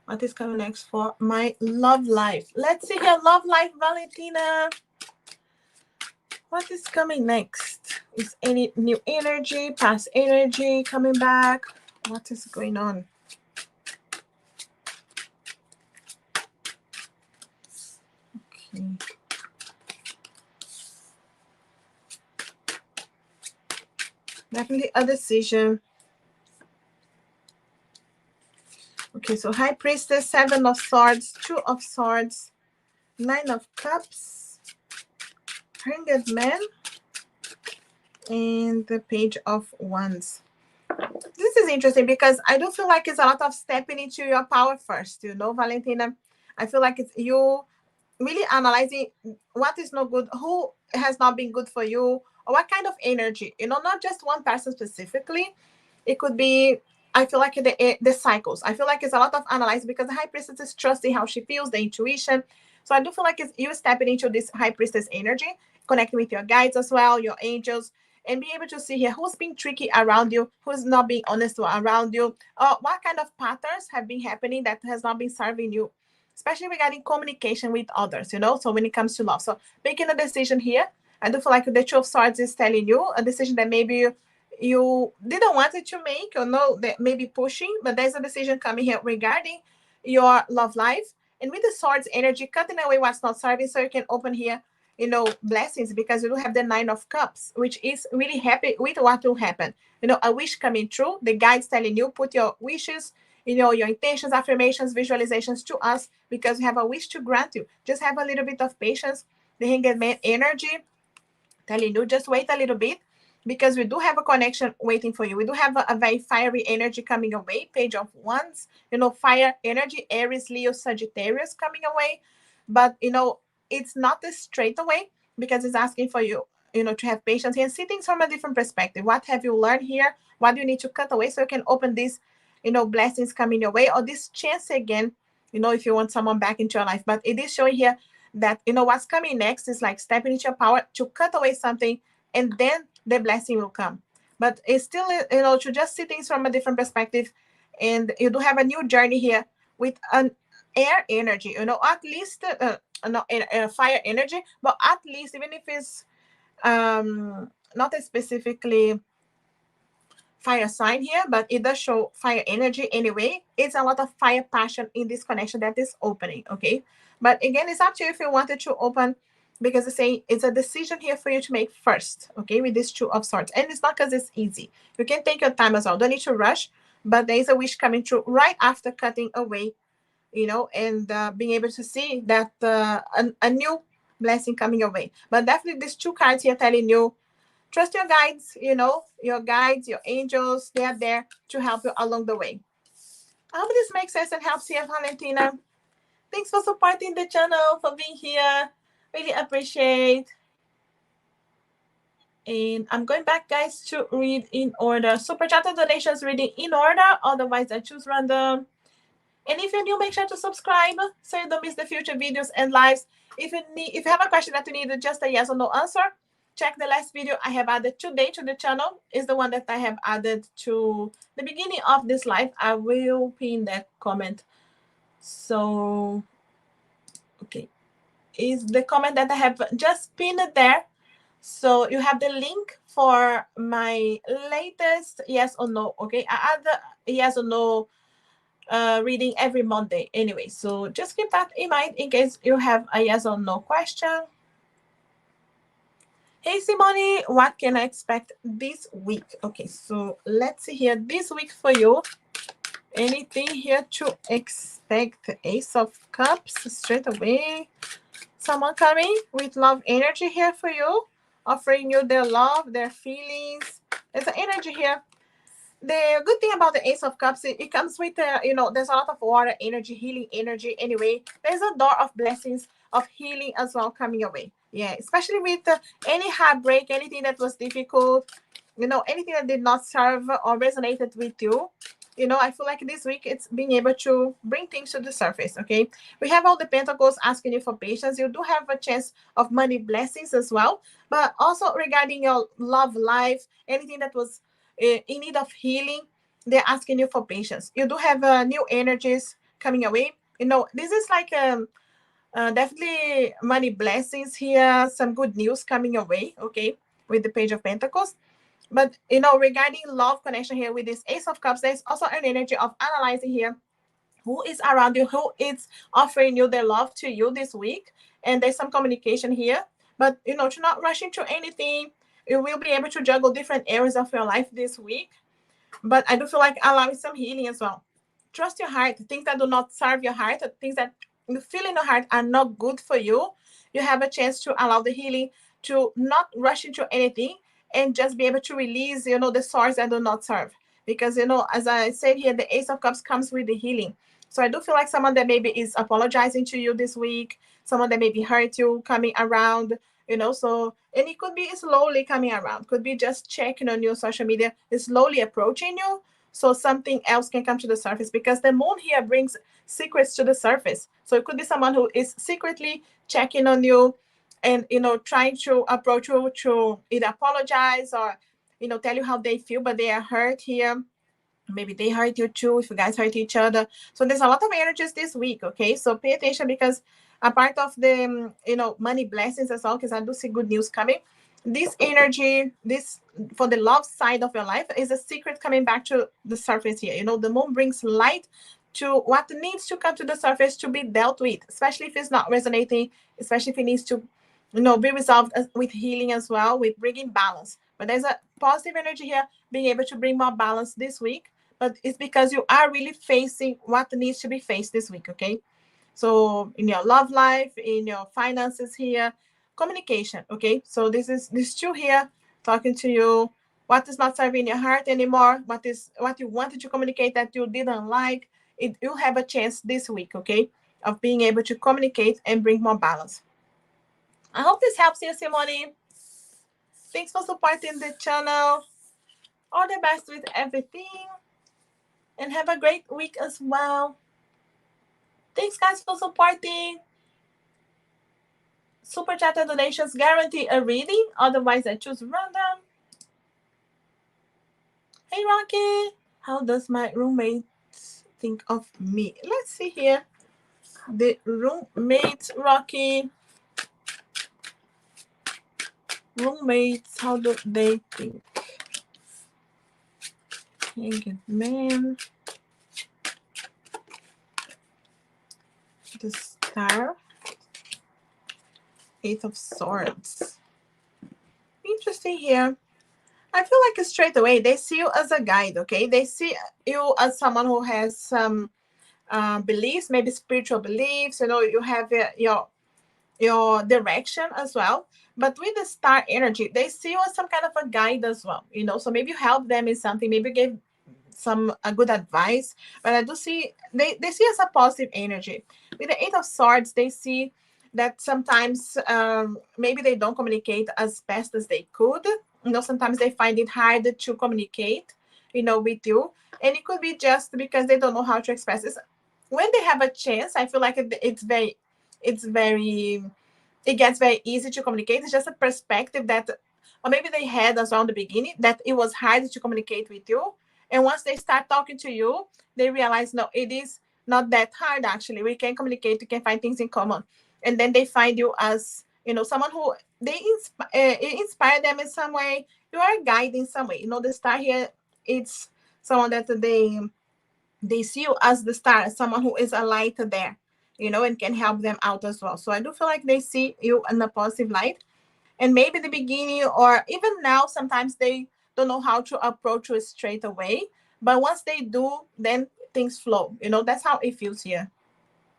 what is coming next for my love life? Let's see your love life, Valentina. What is coming next? Is any new energy, past energy coming back? What is going on? Okay. Definitely a decision. Okay, so High Priestess, Seven of Swords, Two of Swords, Nine of Cups, Hanged Man, and the Page of Wands. This is interesting because I do feel like it's a lot of stepping into your power first, you know, Valentina. I feel like it's you really analyzing what is not good, who has not been good for you, or what kind of energy, you know, not just one person specifically. It could be, I feel like the cycles. I feel like it's a lot of analyzing because the High Priestess is trusting how she feels, the intuition. So I do feel like it's you stepping into this High Priestess energy, connecting with your guides as well, your angels, and be able to see here who's being tricky around you, who's not being honest around you, what kind of patterns have been happening that has not been serving you, especially regarding communication with others, you know. So when it comes to love, so making a decision here, I do feel like the Two of Swords is telling you a decision that maybe you didn't want it to make, or no, that maybe pushing, but there's a decision coming here regarding your love life. And with the Swords energy, cutting away what's not serving, so you can open here, you know, blessings, because you do have the Nine of Cups, which is really happy with what will happen. You know, a wish coming true. The guides telling you put your wishes, you know, your intentions, affirmations, visualizations to us, because we have a wish to grant you. Just have a little bit of patience. The Hanged Man energy telling you just wait a little bit, because we do have a connection waiting for you. We do have a very fiery energy coming away. Page of Wands, you know, fire energy, Aries, Leo, Sagittarius coming away. But, you know, it's not this straight away, because it's asking for you, you know, to have patience here and see things from a different perspective. What have you learned here? What do you need to cut away so you can open these, you know, blessings coming your way, or this chance again, you know, if you want someone back into your life. But it is showing here that, you know, what's coming next is like stepping into your power to cut away something, and then the blessing will come. But it's still, you know, to just see things from a different perspective. And you do have a new journey here with an air energy, you know, at least no, fire energy, but at least, even if it's not specifically fire sign here, but it does show fire energy anyway. It's a lot of fire passion in this connection that is opening, okay? But again, it's up to you if you wanted to open, because it's saying it's a decision here for you to make first, okay, with this Two of Swords. And it's not because it's easy. You can take your time as well. Don't need to rush, but there is a wish coming true right after cutting away, you know, and being able to see that a new blessing coming your way. But definitely these two cards here telling you, trust your guides, you know, your guides, your angels, they are there to help you along the way. I hope this makes sense and helps you, Valentina. Thanks for supporting the channel, for being here. Really appreciate. And I'm going back, guys, to read in order. Super chat and donations reading in order. Otherwise, I choose random. And if you're new, make sure to subscribe so you don't miss the future videos and lives. If you have a question that you need just a yes or no answer, check the last video I have added today to the channel. Is the one that I have added to the beginning of this live. I will pin that comment. So, okay, is the comment that I have just pinned there. So you have the link for my latest yes or no. Okay, I add the yes or no reading every Monday anyway. So just keep that in mind in case you have a yes or no question. Hey Simone, what can I expect this week? Okay, so let's see here. This week for you, anything here to expect? Ace of Cups straight away. Someone coming with love energy here for you, offering you their love, their feelings. There's an energy here. The good thing about the Ace of Cups, it comes with, there's a lot of water energy, healing energy. Anyway, there's a door of blessings, of healing as well coming your way. Yeah, especially with any heartbreak, anything that was difficult, anything that did not serve or resonated with you. I feel like this week it's being able to bring things to the surface. Okay, we have all the pentacles asking you for patience. You do have a chance of money blessings as well, but also regarding your love life, anything that was in need of healing, they're asking you for patience. You do have new energies coming away. This is like definitely money blessings here, some good news coming your way. Okay, with the Page of Pentacles. But regarding love connection here with this Ace of Cups, there's also an energy of analyzing here who is around you, who is offering you their love to you this week. And there's some communication here. But to not rush into anything. You will be able to juggle different areas of your life this week. But I do feel like allowing some healing as well. Trust your heart. Things that do not serve your heart, things that you feel in your heart are not good for you. You have a chance to allow the healing, to not rush into anything, and just be able to release, the source that do not serve. Because, as I said here, the Ace of Cups comes with the healing. So I do feel like someone that maybe is apologizing to you this week, someone that maybe hurt you coming around, so, and it could be slowly coming around, could be just checking on your social media, is slowly approaching you, so something else can come to the surface, because the moon here brings secrets to the surface. So it could be someone who is secretly checking on you and trying to approach you to either apologize or tell you how they feel, but they are hurt here. Maybe they hurt you too, if you guys hurt each other. So there's a lot of energies this week. Okay, so pay attention, because a part of the money blessings as well, because I do see good news coming. This energy, this for the love side of your life, is a secret coming back to the surface here. The moon brings light to what needs to come to the surface to be dealt with, especially if it's not resonating, especially if it needs to be resolved with healing as well, with bringing balance. But there's a positive energy here, being able to bring more balance this week. But it's because you are really facing what needs to be faced this week. Okay, so in your love life, in your finances here, communication. Okay, so this two here talking to you. What is not serving your heart anymore? What you wanted to communicate that you didn't like? You have a chance this week. Okay, of being able to communicate and bring more balance. I hope this helps you, Simone. Thanks for supporting the channel. All the best with everything. And have a great week as well. Thanks, guys, for supporting. Super chat and donations guarantee a reading. Otherwise, I choose random. Hey, Rocky. How does my roommate think of me? Let's see here. The roommates, Rocky. Roommates, how do they think? Hanged Man. The Star. Eight of Swords. Interesting here. I feel like straight away they see you as a guide. Okay, they see you as someone who has some beliefs, maybe spiritual beliefs. You have your direction as well. But with the star energy, they see you as some kind of a guide as well. So maybe you help them in something. Maybe some good advice, but I do see they see as a positive energy. With the Eight of Swords, they see that sometimes maybe they don't communicate as best as they could. Sometimes they find it hard to communicate, with you, and it could be just because they don't know how to express this. When they have a chance, I feel like it's very it gets very easy to communicate. It's just a perspective that, or maybe they had as well in the beginning, that it was hard to communicate with you. And once they start talking to you, they realize, no, it is not that hard, actually. We can communicate, we can find things in common. And then they find you as, someone who inspire them in some way. You are a guide in some way. The star here, it's someone that they see you as the star, someone who is a light there, and can help them out as well. So I do feel like they see you in a positive light. And maybe the beginning or even now, sometimes they don't know how to approach you straight away. But once they do, then things flow. That's how it feels here.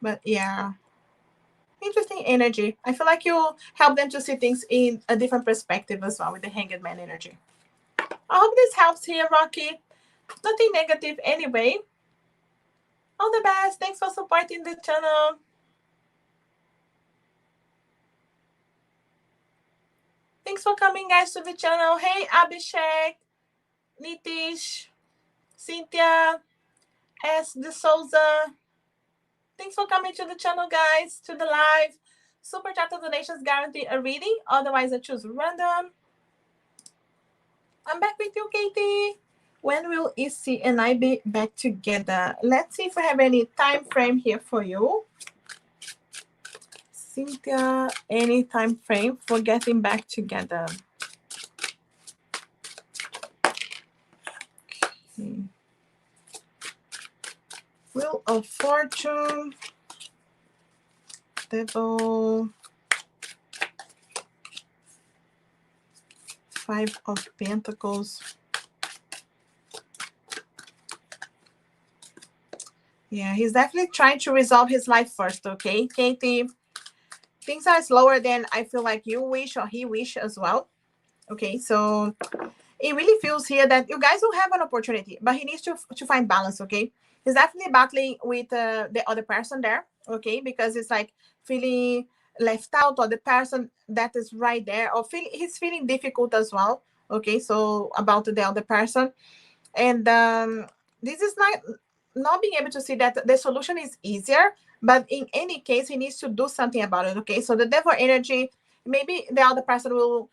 But yeah, interesting energy. I feel like you help them to see things in a different perspective as well with the Hanged Man energy. I hope this helps here, Rocky. Nothing negative anyway. All the best. Thanks for supporting the channel. Thanks for coming, guys, to the channel. Hey, Abhishek, Nitish, Cynthia, S. De Souza. Thanks for coming to the channel, guys, to the live. Super chat donations guarantee a reading. Otherwise, I choose random. I'm back with you, Katie. When will Issy and I be back together? Let's see if we have any time frame here for you. Cynthia, any time frame for getting back together? Okay. Wheel of Fortune, Devil, Five of Pentacles. Yeah, he's definitely trying to resolve his life first, okay, Katie? Things are slower than I feel like you wish or he wish as well. Okay, so it really feels here that you guys will have an opportunity, but he needs to find balance, okay? He's definitely battling with the other person there, okay? Because it's like feeling left out, or the person that is right there, or he's feeling difficult as well, okay? So about the other person. And this is not being able to see that the solution is easier, but in any case, he needs to do something about it, okay? So the devil energy, maybe the other person will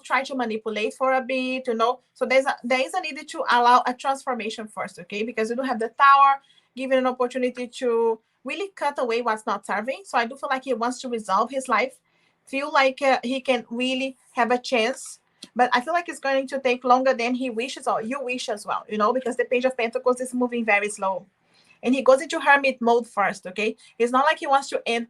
try to manipulate for a bit, So there is a need to allow a transformation first, okay? Because you do have the Tower, giving an opportunity to really cut away what's not serving. So I do feel like he wants to resolve his life, feel like he can really have a chance. But I feel like it's going to take longer than he wishes, or you wish as well, because the Page of Pentacles is moving very slow. And he goes into hermit mode first, okay? It's not like he wants to end.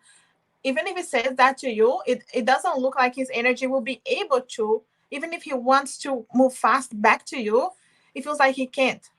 Even if he says that to you, it doesn't look like his energy will be able to, even if he wants to move fast back to you, it feels like he can't,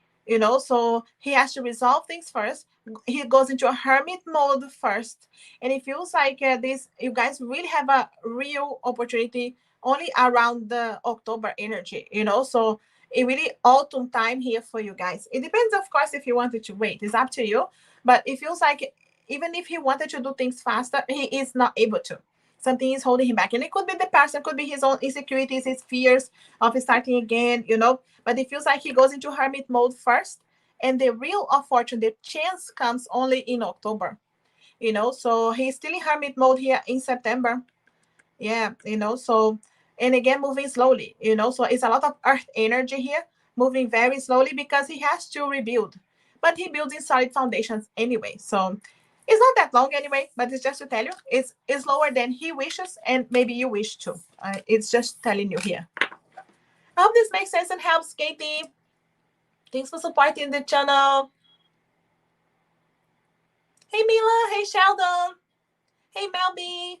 So he has to resolve things first. He goes into a hermit mode first. And it feels like you guys really have a real opportunity only around the October energy, So it really autumn time here for you guys. It depends, of course, if you wanted to wait. It's up to you. But it feels like even if he wanted to do things faster, he is not able to. Something is holding him back. And it could be the person, could be his own insecurities, his fears of starting again, But it feels like he goes into hermit mode first. And the Wheel of Fortune, the chance comes only in October, So he's still in hermit mode here in September. Yeah, so, and again, moving slowly, So it's a lot of earth energy here, moving very slowly because he has to rebuild. But he builds in solid foundations anyway. So it's not that long anyway, but it's just to tell you, it's lower than he wishes, and maybe you wish to. It's just telling you here. I hope this makes sense and helps, Katie. Thanks for supporting the channel. Hey, Mila. Hey, Sheldon. Hey, Melby.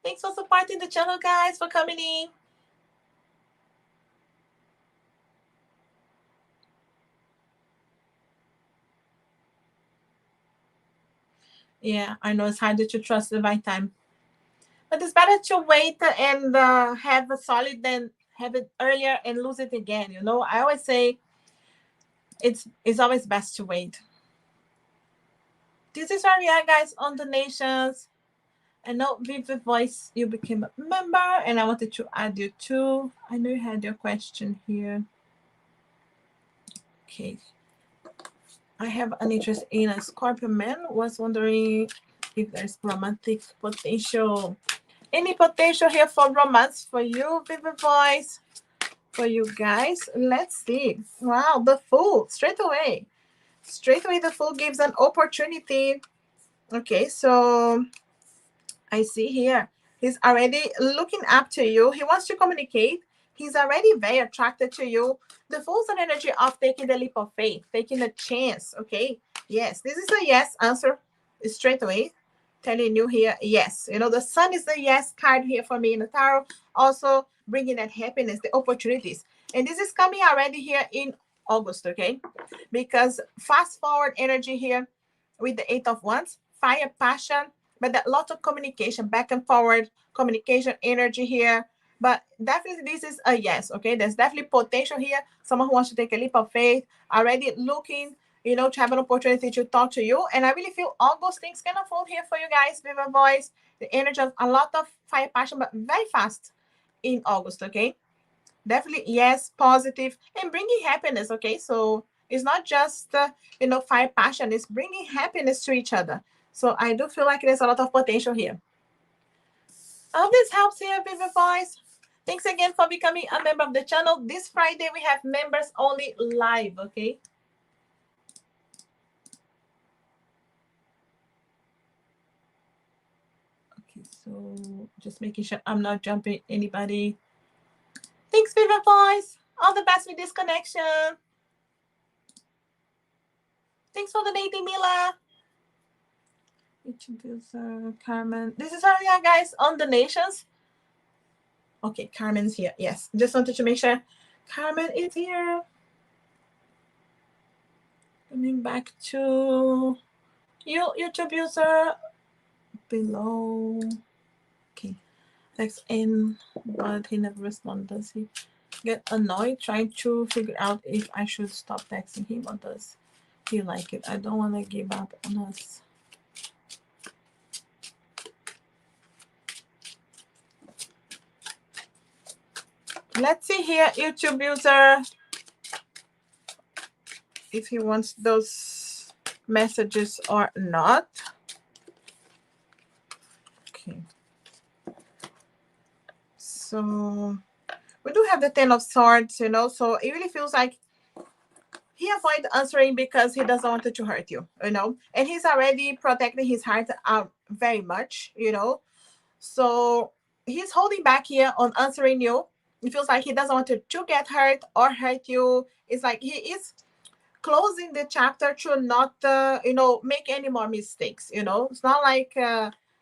Thanks for supporting the channel, guys, for coming in. Yeah, I know it's harder to trust the right time. But it's better to wait and have a solid than have it earlier and lose it again. I always say it's always best to wait. This is where we are, guys, on donations. I know Vivid Voice, you became a member, and I wanted to add you too. I know you had your question here. Okay. I have an interest in a Scorpio man. Was wondering if there's romantic potential. Any potential here for romance for you, Vivid Voice? For you guys? Let's see. Wow, the Fool. Straight away. Straight away, the Fool gives an opportunity. Okay, so I see here. He's already looking up to you. He wants to communicate. He's already very attracted to you. The Fool's an energy of taking the leap of faith, taking a chance. Okay. Yes, this is a yes answer straight away. Telling you here, yes. You know, the Sun is the yes card here for me in the tarot. Also bringing that happiness, the opportunities. And this is coming already here in August, okay? Because fast forward energy here with the Eight of Wands, fire, passion, but that lot of communication, back and forward communication energy here. But definitely this is a yes. Okay, there's definitely potential here. Someone who wants to take a leap of faith, already looking, you know, to have an opportunity to talk to you. And I really feel all those things can unfold here for you guys with a voice, the energy of a lot of fire, passion, but very fast in August. Okay, definitely yes, positive, and bringing happiness. Okay, so it's not just you know, fire, passion, it's bringing happiness to each other. So I do feel like there's a lot of potential here. I hope this helps here, baby boys. Thanks again for becoming a member of the channel. This Friday we have members only live. Okay, so just making sure I'm not jumping anybody. Thanks, baby boys. All the best with this connection. Thanks for donating, Mila. YouTube user Carmen. This is how we are, guys, on donations. Okay, Carmen's here. Yes, just wanted to make sure Carmen is here. Coming back to you, YouTube user below. Okay, text in, but he never responds. Does he get annoyed trying to figure out if I should stop texting him, or does he like it? I don't want to give up on us. Let's see here, YouTube user, if he wants those messages or not. Okay. So we do have the Ten of Swords, you know, so it really feels like he avoids answering because he doesn't want it to hurt you, you know, and he's already protecting his heart very much, you know. So he's holding back here on answering you. It feels like he doesn't want to get hurt or hurt you. It's like he is closing the chapter to not you know, make any more mistakes, you know. It's not like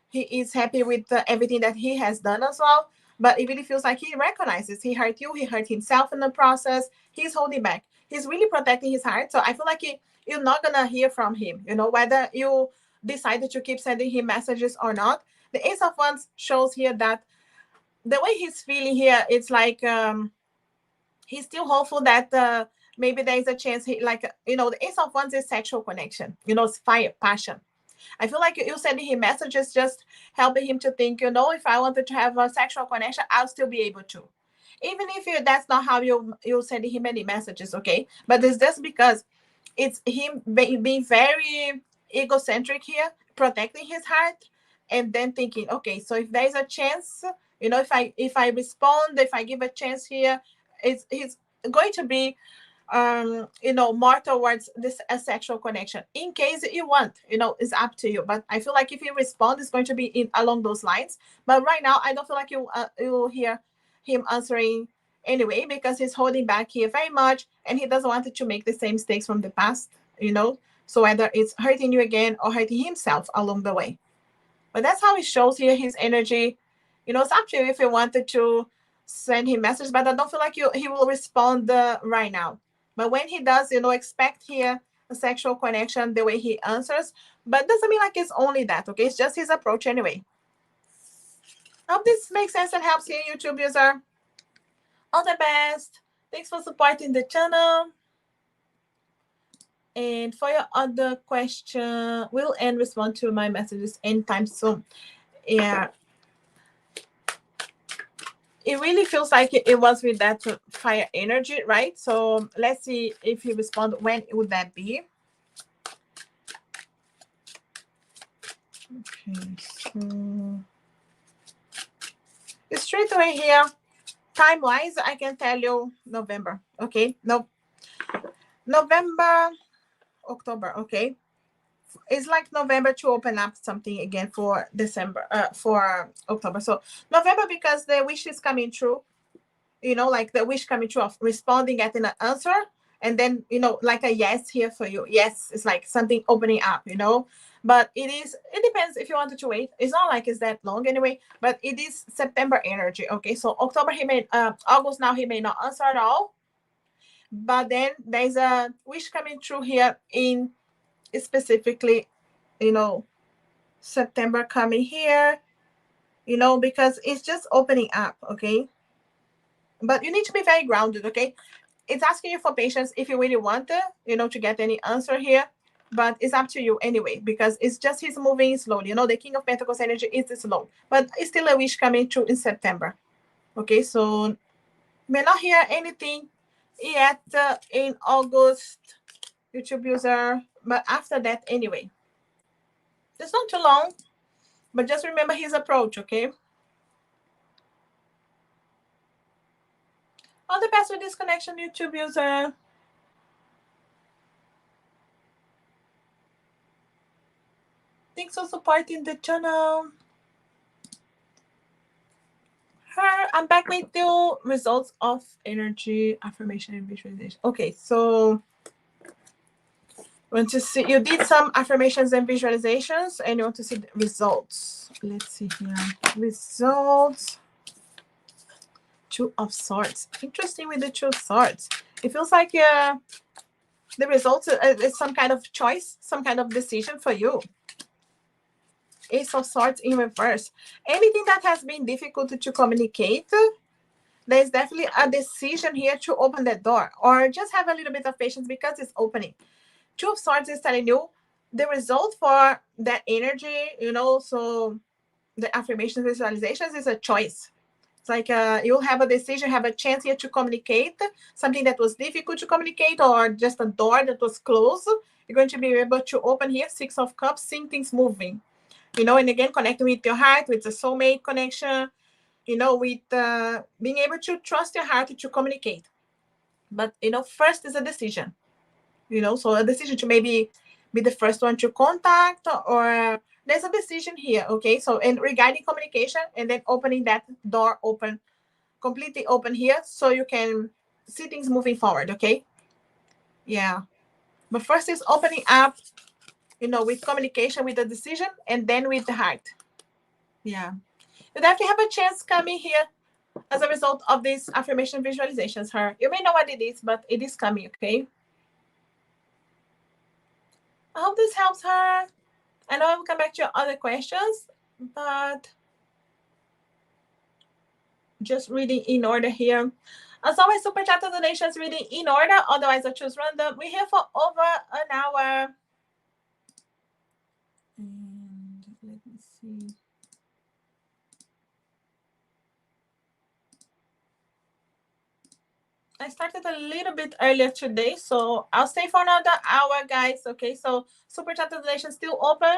he is happy with everything that he has done as well, but it really feels like he recognizes he hurt you, he hurt himself in the process. He's holding back, he's really protecting his heart. So I feel like you're not gonna hear from him, you know, whether you decided to keep sending him messages or not. The Ace of Wands shows here that the way he's feeling here, it's like he's still hopeful that maybe there is a chance he, like, you know, the Ace of Wands is sexual connection, you know, it's fire, passion. I feel like you sending him messages just helping him to think, you know, if I wanted to have a sexual connection, I'll still be able to, even if that's not how you sending him any messages. Okay, but it's just because it's him being very egocentric here, protecting his heart, and then thinking, okay, so if there's a chance, you know, if I respond, if I give a chance here, he's going to be you know, more towards this a sexual connection. In case you want, you know, it's up to you, but I feel like if you respond, it's going to be in along those lines. But right now I don't feel like you will hear him answering anyway, because he's holding back here very much, and he doesn't want to make the same mistakes from the past, you know. So whether it's hurting you again or hurting himself along the way. But that's how it shows here, his energy. You know, it's up to you if you wanted to send him message, but I don't feel like he will respond right now. But when he does, you know, expect here a sexual connection the way he answers. But doesn't mean like it's only that, okay? It's just his approach anyway. Hope this makes sense and helps you, YouTube user. All the best. Thanks for supporting the channel. And for your other question, will Anne respond to my messages anytime soon? Yeah, it really feels like it was with that fire energy, right? So let's see if he responds. When would that be? Okay, so straight away here, time wise, I can tell you November. Okay, no, November, October. Okay, it's like November to open up something again for December, for October. So November, because the wish is coming true, you know, like the wish coming true of responding, getting an answer, and then, you know, like a yes here for you. Yes, it's like something opening up, you know. But it depends if you wanted to wait. It's not like it's that long anyway, but it is September energy. Okay, so October he may, August now he may not answer at all. But then there's a wish coming true here in specifically, you know, September coming here, you know, because it's just opening up. Okay, but you need to be very grounded. Okay, it's asking you for patience if you really want to, you know, to get any answer here. But it's up to you anyway, because it's just he's moving slowly. You know, the King of Pentacles energy is slow, but it's still a wish coming true in September. Okay, so may not hear anything yet in August, YouTube user, but after that anyway. It's not too long, but just remember his approach, okay? All the best with this connection, YouTube user. Thanks for supporting the channel. I'm back with you. Results of energy, affirmation, and visualization. Okay, so want to see, you did some affirmations and visualizations, and you want to see the results. Let's see here. Results. Two of Swords. Interesting with the Two of Swords. It feels like the results is some kind of choice, some kind of decision for you. Ace of Swords in reverse. Anything that has been difficult to communicate, there's definitely a decision here to open that door, or just have a little bit of patience because it's opening. Two of Swords is telling you the result for that energy, you know, so the affirmations, visualizations is a choice. It's like you'll have a decision, have a chance here to communicate something that was difficult to communicate, or just a door that was closed. You're going to be able to open here, Six of Cups, seeing things moving. You know, and again, connecting with your heart, with the soulmate connection, you know, with being able to trust your heart to communicate. But, you know, first is a decision, you know, so a decision to maybe be the first one to contact, or there's a decision here. Okay, so and regarding communication, and then opening that door open, completely open here, so you can see things moving forward. Okay, yeah, but first is opening up, you know, with communication, with the decision, and then with the heart. Yeah, you definitely have a chance coming here as a result of these affirmation visualizations. Her, you may know what it is, but it is coming. Okay, I hope this helps her. I know I will come back to your other questions, but just reading in order here. As always, super chat and donations reading in order. Otherwise, I choose random. We're here for over an hour. And let me see. I started a little bit earlier today, so I'll stay for another hour, guys. Okay, so super chat and donations still open.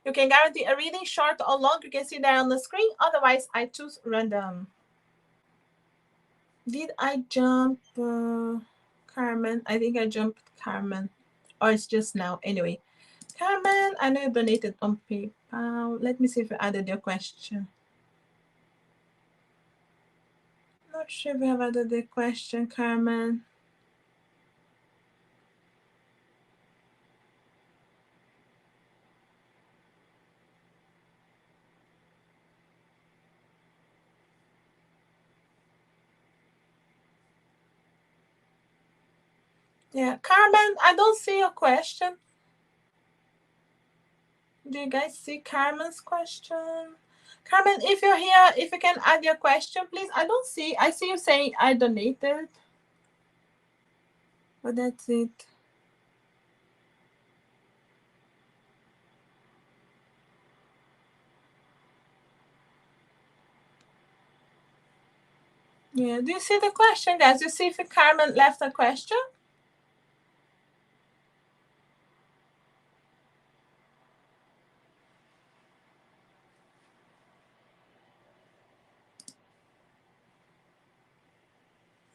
You can guarantee a reading, short or long. You can see that on the screen. Otherwise, I choose random. Did I jump Carmen? I think I jumped Carmen. Or it's just now. Anyway. Carmen, I know you donated on PayPal. Let me see if I added your question. Not sure if we have added the question, Carmen. Yeah, Carmen, I don't see your question. Do you guys see Carmen's question? Carmen, if you're here, if you can add your question, please. I don't see. I see you saying I donated. But that's it. Yeah, do you see the question, guys? You see if Carmen left a question?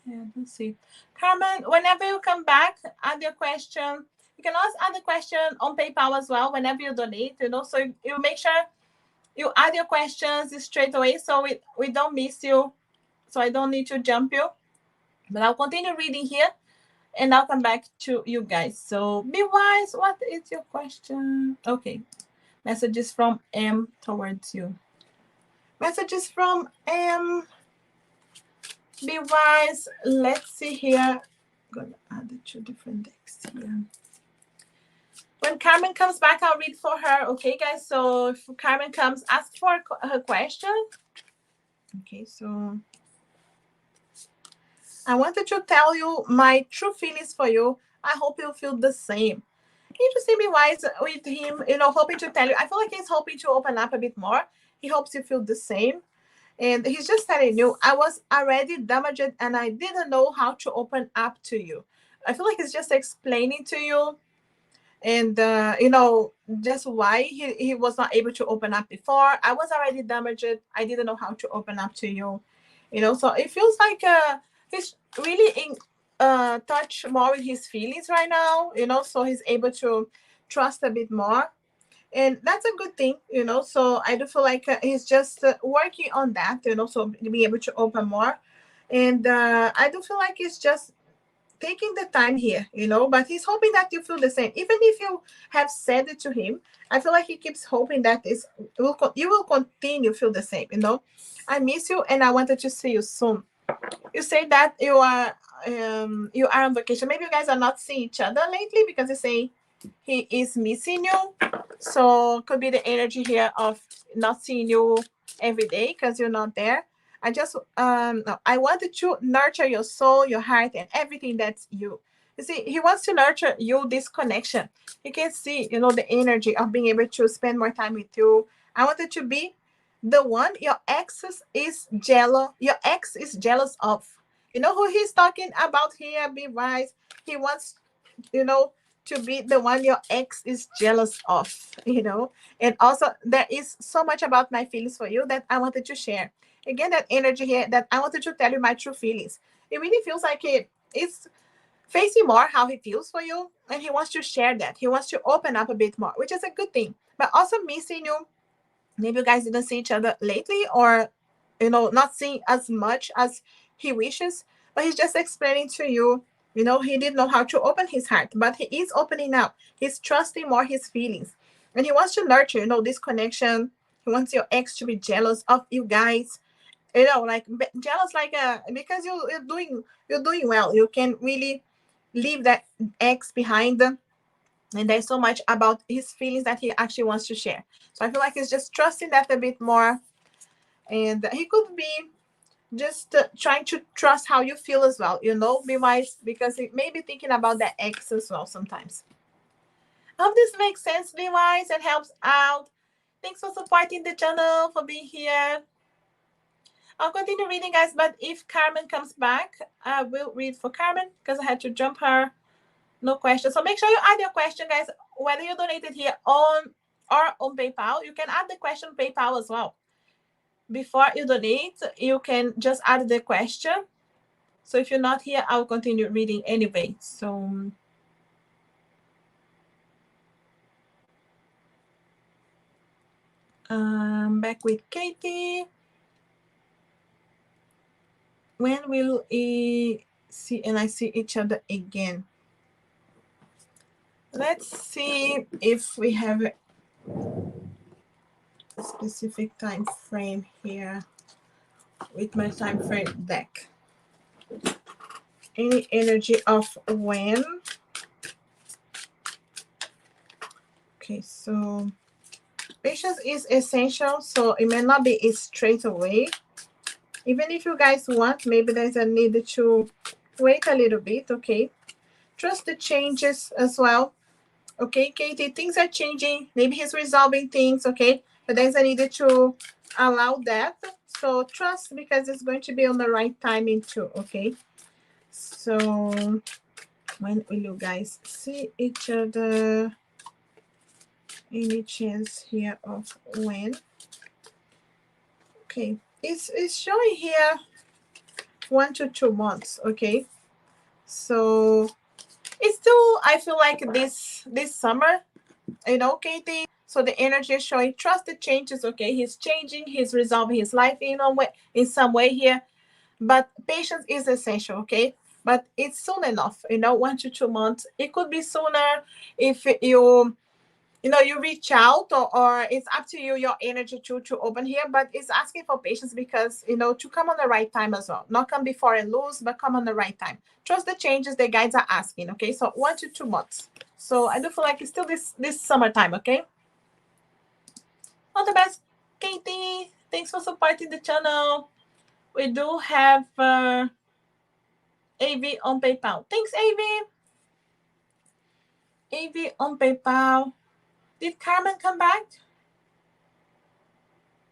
Yeah, let's see. Carmen, whenever you come back, add your question. You can also add the question on PayPal as well whenever you donate, you know, so you make sure you add your questions straight away so we don't miss you. So I don't need to jump you. But I'll continue reading here and I'll come back to you guys. So be wise. What is your question? Okay. Messages from M towards you. Messages from M. Be wise. Let's see here. I'm gonna add the two different decks here. When Carmen comes back, I'll read for her. Okay, guys. So if Carmen comes, ask for her question. Okay, so I wanted to tell you my true feelings for you. I hope you feel the same. He just be wise with him, you know, hoping to tell you. I feel like he's hoping to open up a bit more. He hopes you feel the same. And he's just telling you, I was already damaged and I didn't know how to open up to you. I feel like he's just explaining to you and you know, just why he was not able to open up before. I was already damaged. I didn't know how to open up to you, you know. So it feels like he's really in touch more with his feelings right now, you know, so he's able to trust a bit more, and that's a good thing, you know. So I do feel like he's just working on that, you know, so being able to open more. And I do feel like he's just taking the time here, you know, but he's hoping that you feel the same. Even if you have said it to him, I feel like he keeps hoping that you will continue feel the same, you know. I miss you and I wanted to see you soon. You say that you are on vacation. Maybe you guys are not seeing each other lately because you say he is missing you. So could be the energy here of not seeing you every day because you're not there. I just no, I wanted to nurture your soul, your heart, and everything that's you. You see, he wants to nurture you, this connection. You can see, you know, the energy of being able to spend more time with you. I wanted to be the one your ex is jealous of. You know who he's talking about here? Be wise. He wants, you know, to be the one your ex is jealous of, you know. And also there is so much about my feelings for you that I wanted to share. Again, that energy here that I wanted to tell you my true feelings. It really feels like it's facing more how he feels for you, and he wants to share that. He wants to open up a bit more, which is a good thing. But also missing you. Maybe you guys didn't see each other lately, or you know, not seeing as much as he wishes, but he's just explaining to you, you know, he didn't know how to open his heart, but he is opening now. He's trusting more his feelings, and he wants to nurture, you know, this connection. He wants your ex to be jealous of you guys, you know, like jealous, like because you're doing well. You can really leave that ex behind them, and there's so much about his feelings that he actually wants to share. So I feel like he's just trusting that a bit more, and he could be just trying to trust how you feel as well, you know. Be wise, because he may be thinking about that ex as well sometimes. I hope this makes sense. Be wise and helps out. Thanks for supporting the channel, for being here. I'll continue reading, guys, but if Carmen comes back, I will read for Carmen because I had to jump her. No question. So make sure you add your question, guys. Whether you donated here on or on PayPal, you can add the question PayPal as well. Before you donate, you can just add the question. So if you're not here, I'll continue reading anyway. So back with Katie. When will we see and I see each other again? Let's see if we have a specific time frame here with my time frame deck. Any energy of when? Okay, so patience is essential, so it may not be straight away. Even if you guys want, maybe there's a need to wait a little bit, okay? Trust the changes as well. Okay, Katie, things are changing. Maybe he's resolving things, okay? But there's a need to allow that. So trust, because it's going to be on the right timing too. Okay. So when will you guys see each other? Any chance here of when? Okay, it's showing here 1 to 2 months. Okay, so it's still, I feel like this summer, you know, Katie. So the energy is showing trust the changes. Okay, he's changing, he's resolving his life in some way here, but patience is essential. Okay, but it's soon enough, you know, 1 to 2 months. It could be sooner if you reach out, or it's up to you, your energy to open here, but it's asking for patience, because to come on the right time as well, not come before and lose, but come on the right time. Trust the changes the guides are asking. Okay, so 1 to 2 months. So I do feel like it's still this summertime. Okay, all the best, Katie. Thanks for supporting the channel. We do have AV on PayPal. Thanks, AV on PayPal. Did Carmen come back?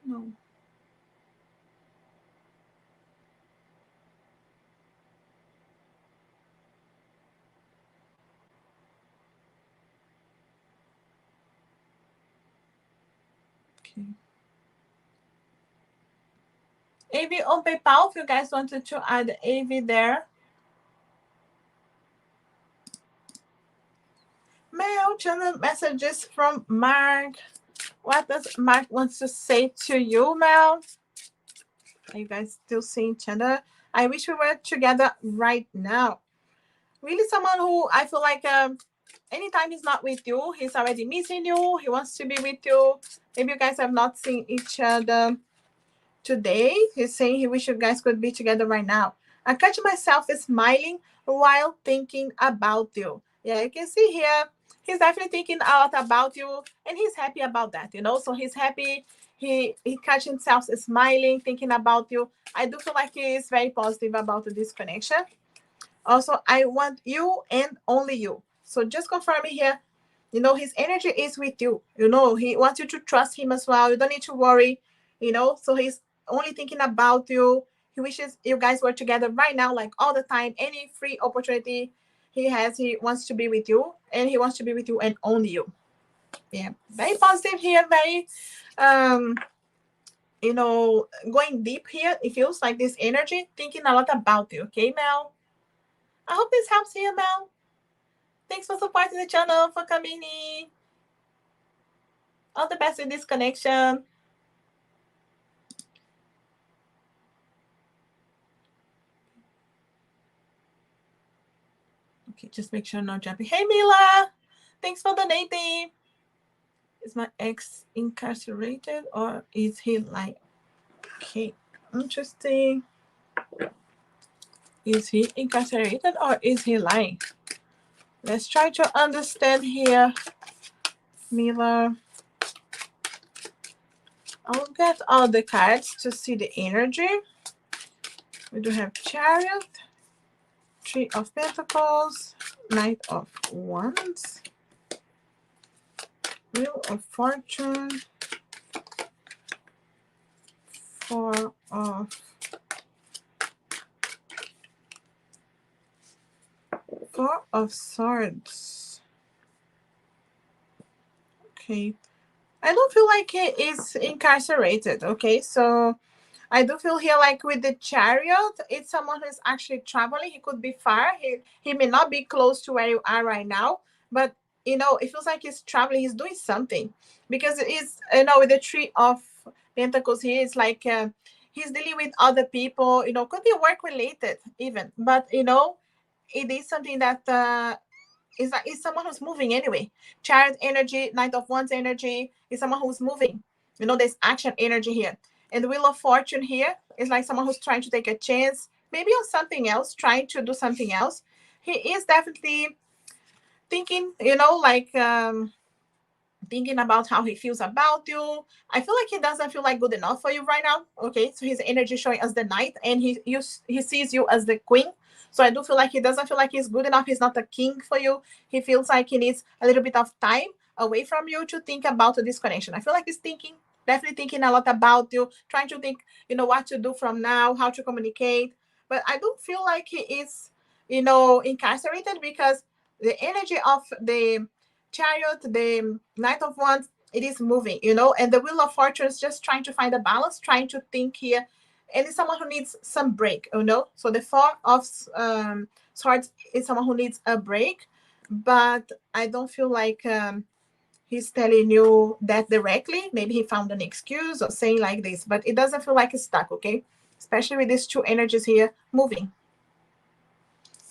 No. Okay. AV on PayPal, if you guys wanted to add AV there. Mail channel messages from Mark. What does Mark wants to say to you, Mel? Are you guys still seeing each other? I wish we were together right now. Really, someone who I feel like anytime he's not with you, he's already missing you. He wants to be with you. Maybe you guys have not seen each other today. He's saying he wish you guys could be together right now. I catch myself smiling while thinking about you. Yeah, you can see here, he's definitely thinking a lot about you, and he's happy about that, So he's happy. He catch himself smiling, thinking about you. I do feel like he is very positive about this connection. Also, I want you and only you. So just confirming here, his energy is with you. He wants you to trust him as well. You don't need to worry, So he's only thinking about you. He wishes you guys were together right now, like all the time. Any free opportunity he has, he wants to be with you, and he wants to be with you and only you. Yeah, very positive here. Very, going deep here. It feels like this energy, thinking a lot about you. Okay, Mel. I hope this helps you, Mel. Thanks for supporting the channel, for coming in. All the best with this connection. Okay, just make sure not jumping. Hey, Mila. Thanks for donating. Is my ex incarcerated, or is he lying? Okay, interesting. Is he incarcerated, or is he lying? Let's try to understand here, Mila. I'll get all the cards to see the energy. We do have Chariot, Three of Pentacles, Knight of Wands, Wheel of Fortune, Four of Swords. Okay. I don't feel like he is incarcerated. Okay, so I do feel here like with the Chariot, it's someone who's actually traveling. He could be far. He may not be close to where you are right now, but it feels like he's traveling. He's doing something, because it is, with the Three of Pentacles, he is like he's dealing with other people. Could be work related even, but it is something that is someone who's moving anyway. Chariot energy, Knight of Wands energy is someone who's moving. There's action energy here. And the Wheel of Fortune here is like someone who's trying to take a chance, maybe on something else, trying to do something else. He is definitely thinking, thinking about how he feels about you. I feel like he doesn't feel like good enough for you right now. Okay, so his energy showing as the Knight, and he sees you as the Queen. So I do feel like he doesn't feel like he's good enough. He's not a king for you. He feels like he needs a little bit of time away from you to think about this connection. I feel like he's thinking definitely thinking a lot about you, trying to think, what to do from now, how to communicate. But I don't feel like he is, incarcerated, because the energy of the chariot, the Knight of Wands, it is moving, and the Wheel of Fortune is just trying to find a balance, trying to think here. And it's someone who needs some break, So the Four of Swords is someone who needs a break, but I don't feel like he's telling you that directly. Maybe he found an excuse or saying like this, but it doesn't feel like it's stuck, okay? Especially with these two energies here moving.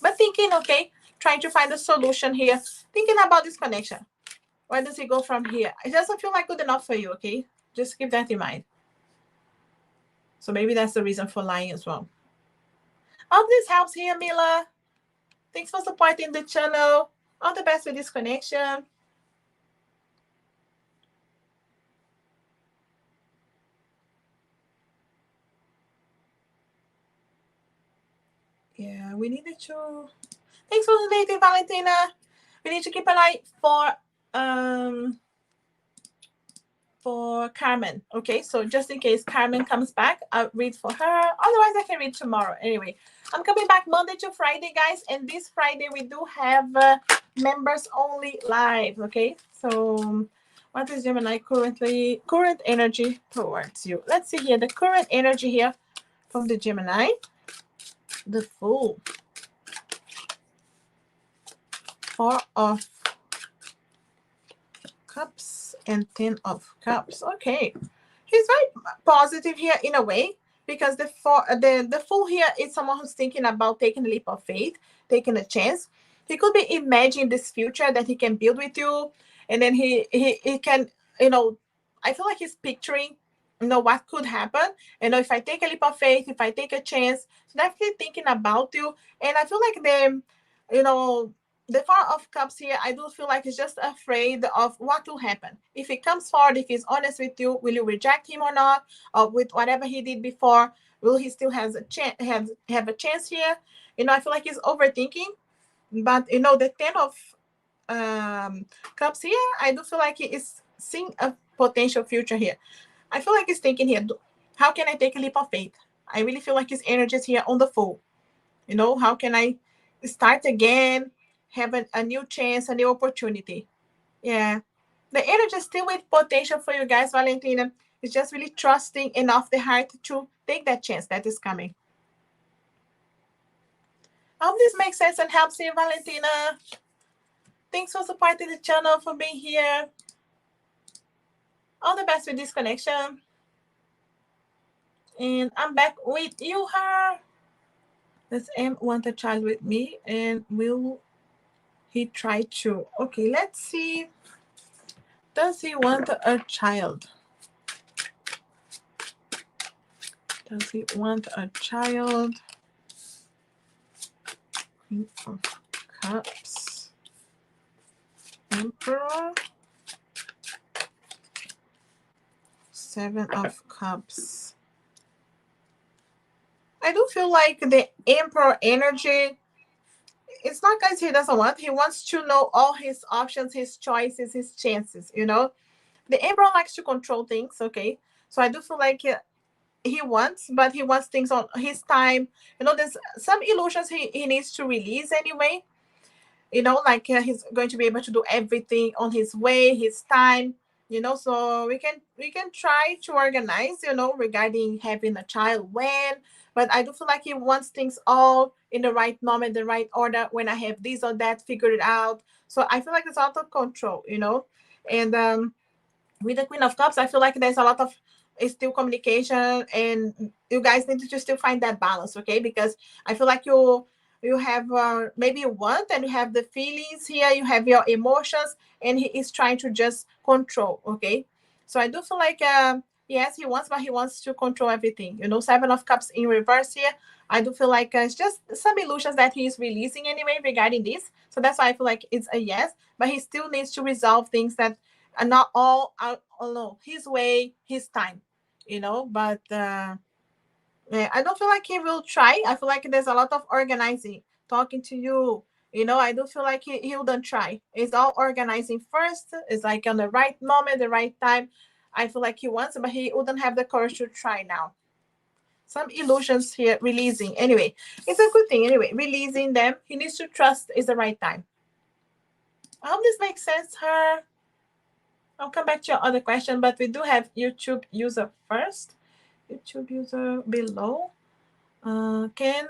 But thinking, okay, trying to find a solution here, thinking about this connection. Where does he go from here? It doesn't feel like good enough for you, okay? Just keep that in mind. So maybe that's the reason for lying as well. Hope this helps here, Mila. Thanks for supporting the channel. All the best with this connection. Yeah, we needed to. Thanks for the dating, Valentina. We need to keep an eye for Carmen. Okay, so just in case Carmen comes back, I'll read for her. Otherwise, I can read tomorrow. Anyway, I'm coming back Monday to Friday, guys. And this Friday, we do have members only live. Okay, so what is Gemini current energy towards you? Let's see here. The current energy here from the Gemini. The Fool. Four of Cups and Ten of Cups. Okay, he's very positive here in a way, because the Fool here is someone who's thinking about taking a leap of faith, taking a chance. He could be imagining this future that he can build with you, and then he can, I feel like he's picturing, what could happen. If I take a leap of faith, if I take a chance, so definitely thinking about you. And I feel like you know the Four of Cups here, I do feel like he's just afraid of what will happen. If he comes forward, if he's honest with you, will you reject him or not? Or with whatever he did before, will he still have a chance here? I feel like he's overthinking. But the Ten of Cups here, I do feel like he is seeing a potential future here. I feel like he's thinking here, how can I take a leap of faith? I really feel like his energy is here on the Fool. How can I start again, have a new chance, a new opportunity? Yeah. The energy is still with potential for you guys, Valentina. It's just really trusting enough the heart to take that chance that is coming. I hope this makes sense and helps you, Valentina. Thanks for supporting the channel, for being here. All the best with this connection. And I'm back with you, her. Does M want a child with me? And will he try to? Okay, let's see. Does he want a child? Does he want a child? Queen of Cups. Emperor. Seven of Cups. I do feel like the Emperor energy, it's not guys he doesn't want. He wants to know all his options, his choices, his chances, The Emperor likes to control things, okay? So I do feel like he wants, but he wants things on his time. There's some illusions he needs to release anyway. Like he's going to be able to do everything on his way, his time. So we can try to organize, regarding having a child when. But I do feel like he wants things all in the right moment, the right order. When I have this or that, figure it out. So I feel like it's out of control, And with the Queen of Cups, I feel like there's a lot of still communication, and you guys need to still find that balance, okay? Because I feel like you have maybe you want, and you have the feelings here, you have your emotions, and he is trying to just control, okay? So I do feel like yes, he wants, but he wants to control everything. Seven of Cups in reverse here. I do feel like it's just some illusions that he is releasing anyway regarding this. So that's why I feel like it's a yes, but he still needs to resolve things that are not all out alone. His way, his time, But yeah, I don't feel like he will try. I feel like there's a lot of organizing, talking to you. I do feel like he wouldn't try. It's all organizing first. It's like on the right moment, the right time. I feel like he wants, but he wouldn't have the courage to try now. Some illusions here, releasing. Anyway, it's a good thing. Anyway, releasing them. He needs to trust is the right time. I hope this makes sense, her. I'll come back to your other question, but we do have YouTube user first. YouTube user below. Can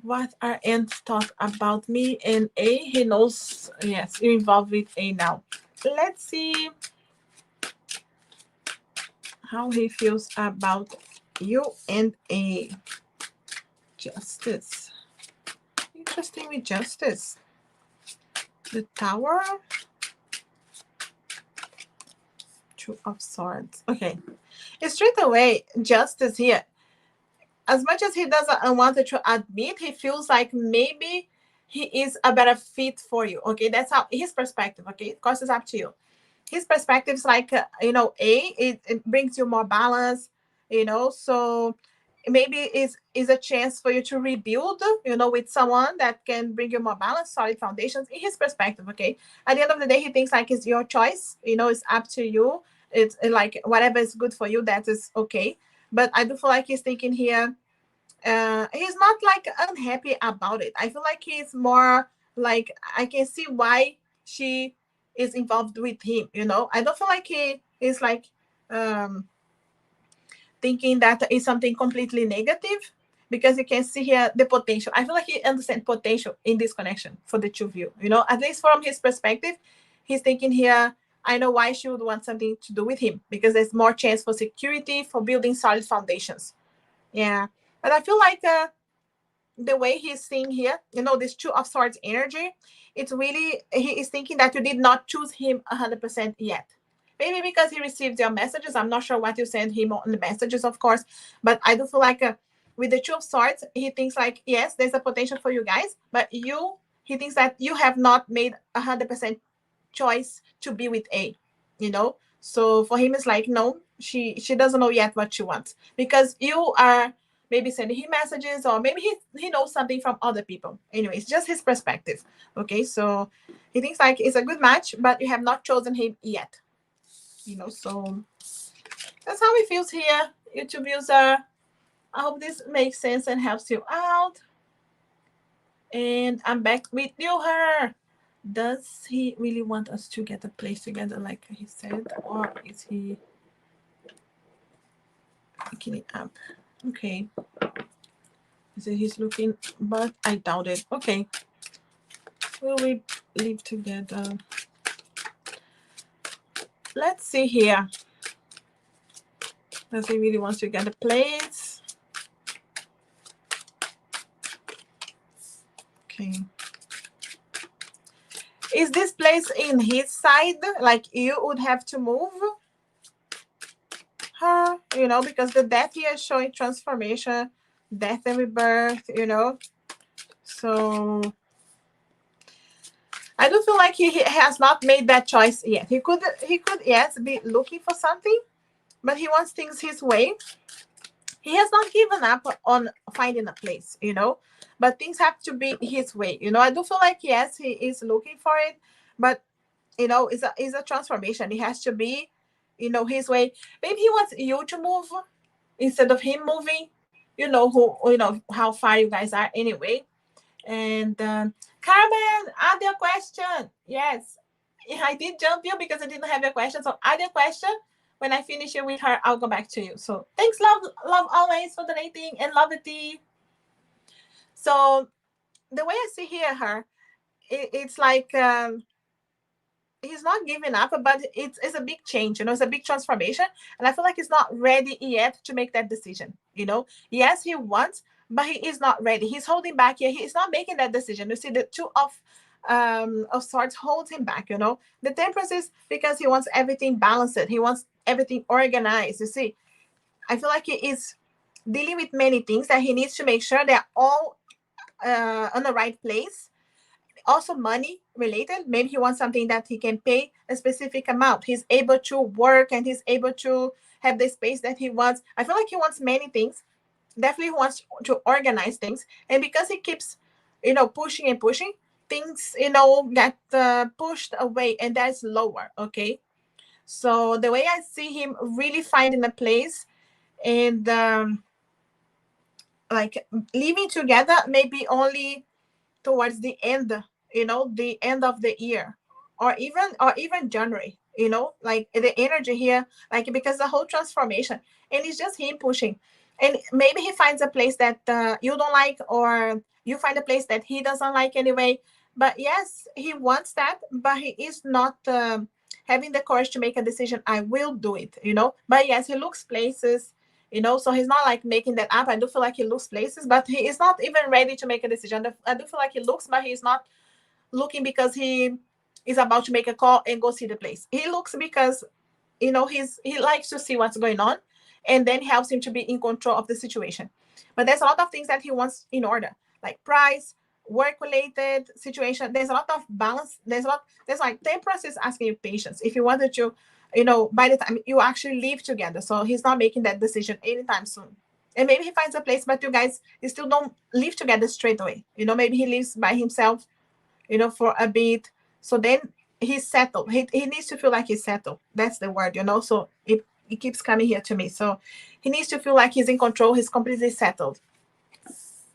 what are Ant thought about me and A? He knows, yes, you're involved with A now. Let's see how he feels about you and A. Justice. Interesting with justice. The Tower. Two of Swords. Okay. Straight away, justice here. As much as he doesn't want to admit, he feels like maybe he is a better fit for you. Okay, that's how his perspective. Okay, of course, it's up to you. His perspective is like, it brings you more balance, so maybe is a chance for you to rebuild, with someone that can bring you more balance, solid foundations in his perspective. Okay, at the end of the day, he thinks like it's your choice, it's up to you. It's like whatever is good for you, that is okay. But I do feel like he's thinking here, he's not like unhappy about it. I feel like he's more like, I can see why she is involved with him. I don't feel like he is like thinking that is something completely negative, because you can see here the potential. I feel like he understands potential in this connection for the two of you. At least from his perspective, he's thinking here, I know why she would want something to do with him, because there's more chance for security, for building solid foundations. Yeah. But I feel like the way he's seeing here, this Two of Swords energy, it's really, he is thinking that you did not choose him 100% yet. Maybe because he received your messages. I'm not sure what you sent him on the messages, of course. But I do feel like with the Two of Swords, he thinks like, yes, there's a potential for you guys, but he thinks that you have not made 100% choice to be with A, So for him, it's like, no, she doesn't know yet what she wants, because you are maybe sending him messages, or maybe he knows something from other people. Anyway, it's just his perspective. Okay, so he thinks like it's a good match, but you have not chosen him yet. So that's how he feels here, YouTube user. I hope this makes sense and helps you out. And I'm back with you, her. Does he really want us to get a place together, like he said, or is he picking it up? Okay. So he's looking, but I doubt it. Okay. Will we live together? Let's see here. Does he really want to get a place? Okay. Is this place in his side? Like you would have to move her, because the death here is showing transformation, death and rebirth, So I do feel like he has not made that choice yet. He could, yes, be looking for something, but he wants things his way. He has not given up on finding a place, but things have to be his way. I do feel like, yes, he is looking for it, but it's a transformation. It has to be, his way. Maybe he wants you to move instead of him moving. How far you guys are anyway. And Carmen, add your question. Yes, I did jump you because I didn't have your question. So add your question. When I finish it with her, I'll go back to you. So thanks, love always for donating, and love it. So the way I see here, her, it's like he's not giving up, but it's a big change. It's a big transformation, and I feel like he's not ready yet to make that decision. Yes, he wants, but he is not ready. He's holding back here. He's not making that decision. You see, the Two of Swords holds him back. The Temperance is because he wants everything balanced. He wants everything organized. You see, I feel like he is dealing with many things that he needs to make sure they're all on the right place. Also money related. Maybe he wants something that he can pay a specific amount. He's able to work, and he's able to have the space that he wants. I feel like he wants many things. Definitely wants to organize things. And because he keeps, pushing and pushing, things, get pushed away, and that's lower. Okay. So the way I see him really finding a place, and like living together, maybe only towards the end, the end of the year, or even January, like the energy here, like because the whole transformation, and it's just him pushing. And maybe he finds a place that you don't like, or you find a place that he doesn't like anyway. But yes, he wants that, but he is not having the courage to make a decision. I will do it, but yes, he looks places, so he's not like making that up. I do feel like he looks places, but he is not even ready to make a decision. I do feel like he looks, but he's not looking because he is about to make a call and go see the place. He looks because he likes to see what's going on, and then helps him to be in control of the situation. But there's a lot of things that he wants in order, like price, work related situation. There's a lot of balance. There's like temperance is asking you patience if you wanted to, by the time you actually live together. So he's not making that decision anytime soon. And maybe he finds a place, but you guys still don't live together straight away. Maybe he lives by himself, for a bit. So then he's settled. He needs to feel like he's settled. That's the word. So it keeps coming here to me. So he needs to feel like he's in control. He's completely settled.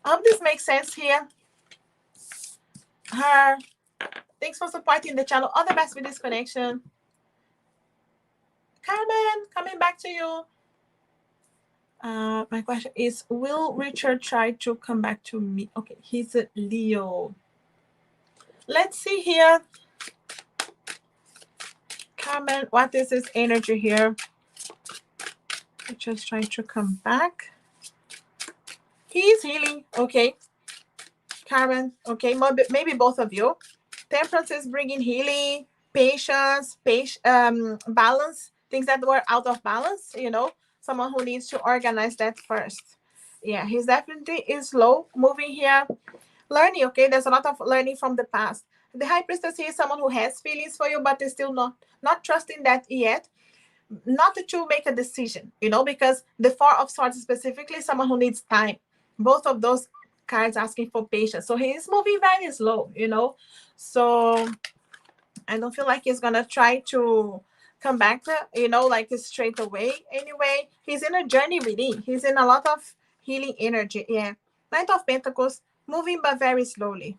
I hope this makes sense here. Her. Thanks for supporting the channel. All the best with this connection. Carmen, coming back to you. My question is, will Richard try to come back to me? Okay, he's a Leo. Let's see here. Carmen, what is his energy here? Just trying to come back. He's healing. Okay. Carmen. Okay. Maybe both of you. Temperance is bringing healing, patience, balance, things that were out of balance, someone who needs to organize that first. Yeah, he's definitely is slow moving here. Learning, okay? There's a lot of learning from the past. The high priestess here is someone who has feelings for you, but is still not trusting that yet. Not to make a decision, because the Four of Swords specifically, someone who needs time. Both of those cards asking for patience. So he is moving very slow, So I don't feel like he's gonna try to come back, like straight away. Anyway, he's in a journey reading. He's in a lot of healing energy. Yeah. Knight of Pentacles, moving but very slowly,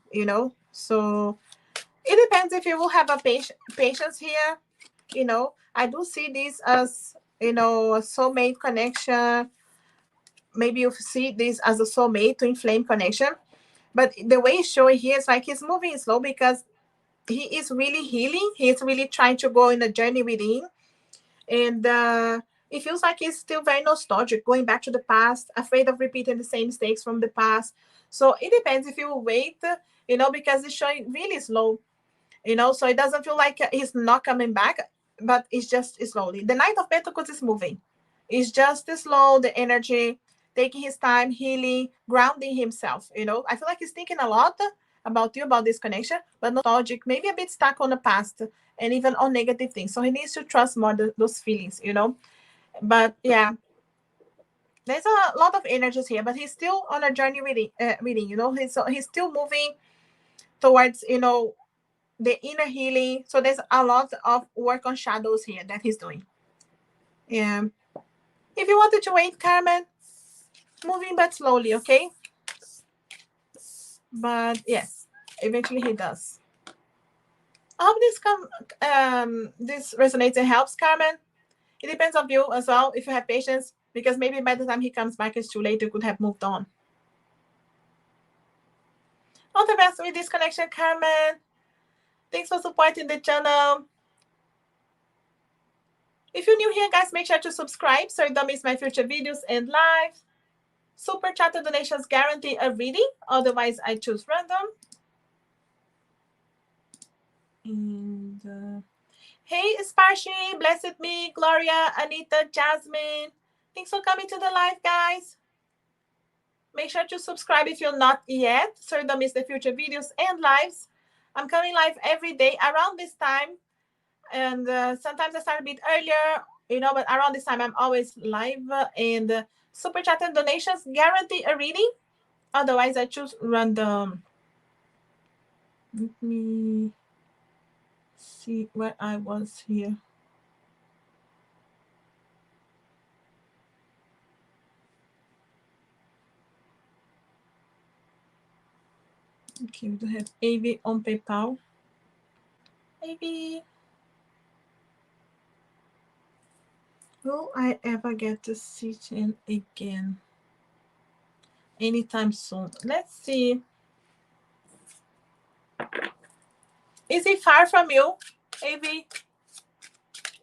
So it depends if you will have a patience here. I do see this as, a soulmate connection. Maybe you see this as a soulmate, twin flame connection. But the way it's showing here is like he's moving slow because he is really healing. He's really trying to go in a journey within. And it feels like he's still very nostalgic, going back to the past, afraid of repeating the same mistakes from the past. So it depends if you will wait, because it's showing really slow. So it doesn't feel like he's not coming back, but it's just slowly. The Knight of Pentacles is moving. It's just slow, the energy, taking his time, healing, grounding himself. I feel like he's thinking a lot about you, about this connection, but nostalgic, maybe a bit stuck on the past and even on negative things. So he needs to trust more those feelings, But yeah, there's a lot of energies here, but he's still on a journey reading, he's still moving towards, the inner healing. So there's a lot of work on shadows here that he's doing. Yeah. If you wanted to wait, Carmen, moving but slowly, okay? But yes, eventually he does. I hope this resonates and helps, Carmen. It depends on you as well, if you have patience, because maybe by the time he comes back, it's too late. You could have moved on. All the best with this connection, Carmen. Thanks for supporting the channel. If you're new here, guys, make sure to subscribe so you don't miss my future videos and lives. Super chat donations guarantee a reading. Otherwise, I choose random. And hey, Sparshi, Blessed Me, Gloria, Anita, Jasmine. Thanks for coming to the live, guys. Make sure to subscribe if you're not yet, so you don't miss the future videos and lives. I'm coming live every day around this time. And sometimes I start a bit earlier, but around this time I'm always live. And super chat and donations guarantee a reading. Otherwise, I choose random. Let me see where I was here. Okay, we do have AV on PayPal. AV. Will I ever get to see Chen again? Anytime soon. Let's see. Is he far from you, AV?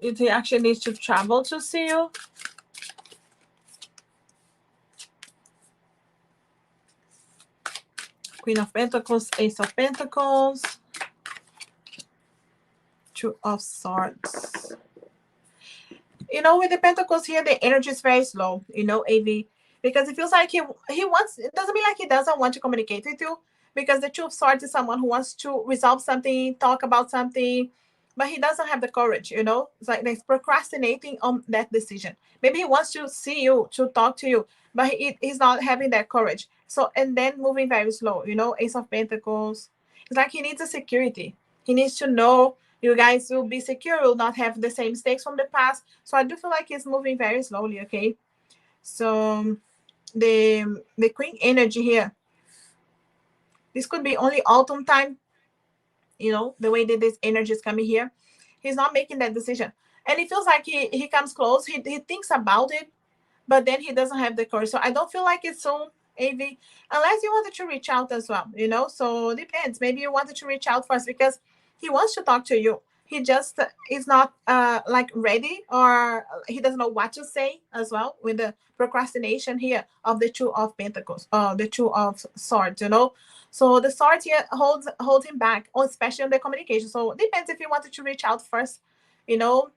If he actually needs to travel to see you? Queen of Pentacles, Ace of Pentacles, Two of Swords. You know, with the Pentacles here, the energy is very slow, you know, AV. Because it feels like he wants, it doesn't mean like he doesn't want to communicate with you. Because the Two of Swords is someone who wants to resolve something, talk about something, but he doesn't have the courage, you know? It's like he's procrastinating on that decision. Maybe he wants to see you, to talk to you, but he's not having that courage. So, and then moving very slow, you know, Ace of Pentacles. It's like he needs a security. He needs to know you guys will be secure, will not have the same mistakes from the past. So I do feel like it's moving very slowly, okay? So the Queen energy here. This could be only autumn time, you know, the way that this energy is coming here. He's not making that decision. And it feels like he comes close, he thinks about it, but then he doesn't have the courage. So I don't feel like it's soon, AV, unless you wanted to reach out as well, you know? So depends. Maybe you wanted to reach out first because he wants to talk to you. He just is not like ready, or he doesn't know what to say as well, with the procrastination here of the Two of Pentacles, the Two of Swords, you know? So the sword here holds him back, especially on the communication. So depends if you wanted to reach out first, you know,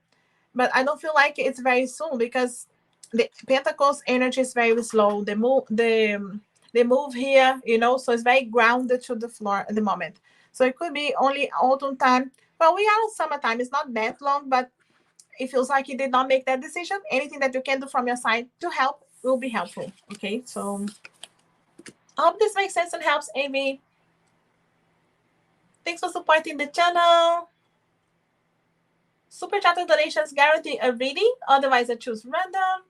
but I don't feel like it's very soon because the Pentacles energy is very slow. They move here, you know, so it's very grounded to the floor at the moment. So it could be only autumn time. Well, we are in summertime. It's not that long, but it feels like you did not make that decision. Anything that you can do from your side to help will be helpful. Okay, so I hope this makes sense and helps, Amy. Thanks for supporting the channel. Super chat donations guarantee a reading. Otherwise, I choose random.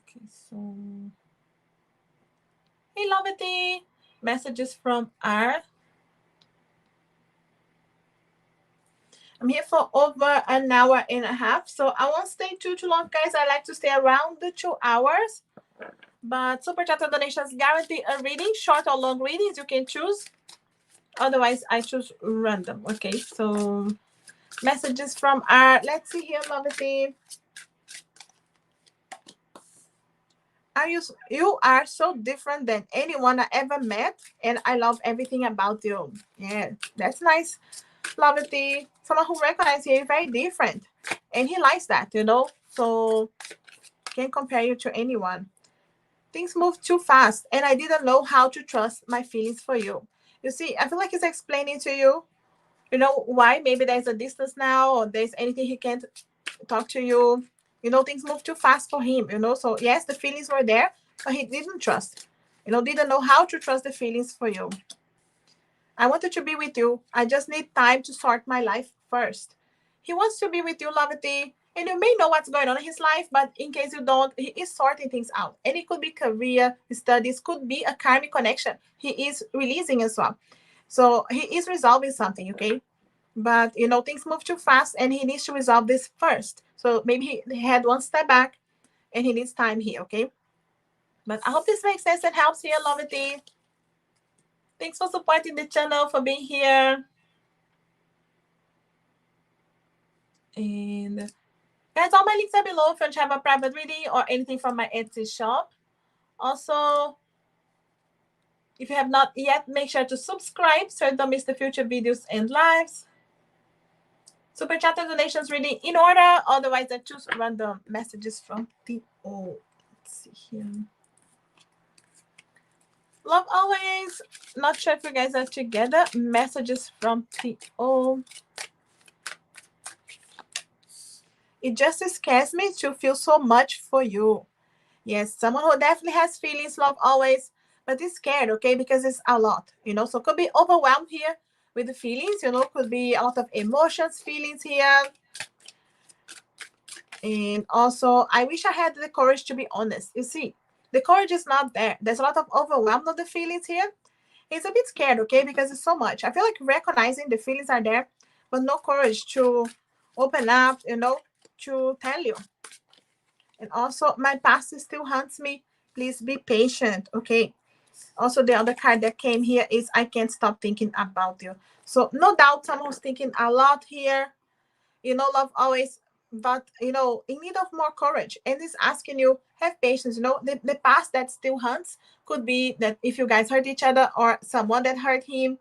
Okay, so hey, Lovity. Messages from R. I'm here for over an hour and a half, so I won't stay too long, guys. I like to stay around the 2 hours. But super chat donations guarantee a reading, short or long readings. You can choose. Otherwise, I choose random. Okay, so messages from R. Let's see here, Lovity. You are so different than anyone I ever met, and I love everything about you. Yeah, that's nice. Lovely. Someone who recognizes you is very different, and he likes that, you know. So can't compare you to anyone. Things move too fast, and I didn't know how to trust my feelings for you. You see, I feel like he's explaining to you, you know, why maybe there's a distance now, or there's anything he can't talk to you. You know, things move too fast for him, you know. So yes, the feelings were there, but he didn't trust. You know, didn't know how to trust the feelings for you. I wanted to be with you. I just need time to sort my life first. He wants to be with you, Lovity. And you may know what's going on in his life, but in case you don't, he is sorting things out. And it could be career, studies, could be a karmic connection. He is releasing as well. So he is resolving something, okay? But, you know, things move too fast and he needs to resolve this first. So maybe he had one step back and he needs time here, okay? But I hope this makes sense and helps here, Lovity. Thanks for supporting the channel, for being here. And guys, all my links are below if you want to have a private reading or anything from my Etsy shop. Also, if you have not yet, make sure to subscribe so you don't miss the future videos and lives. Super chat and donations reading in order. Otherwise, I choose random messages from the old. Let's see here. Love always. Not sure if you guys are together. Messages from T.O. It just scares me to feel so much for you. Yes, someone who definitely has feelings, love always, but is scared, okay, because it's a lot, so could be overwhelmed here with the feelings, could be a lot of emotions, feelings here. And also, I wish I had the courage to be honest. You see, the courage is not there. There's a lot of overwhelm of the feelings here. He's a bit scared, okay, because it's so much. I feel like recognizing the feelings are there, but no courage to open up, to tell you. And also, my past still haunts me. Please be patient, okay? Also, the other card that came here is I can't stop thinking about you. So, no doubt, someone's thinking a lot here. Love always, but, in need of more courage. And it's asking you, have patience. The past that still haunts could be that if you guys hurt each other or someone that hurt him.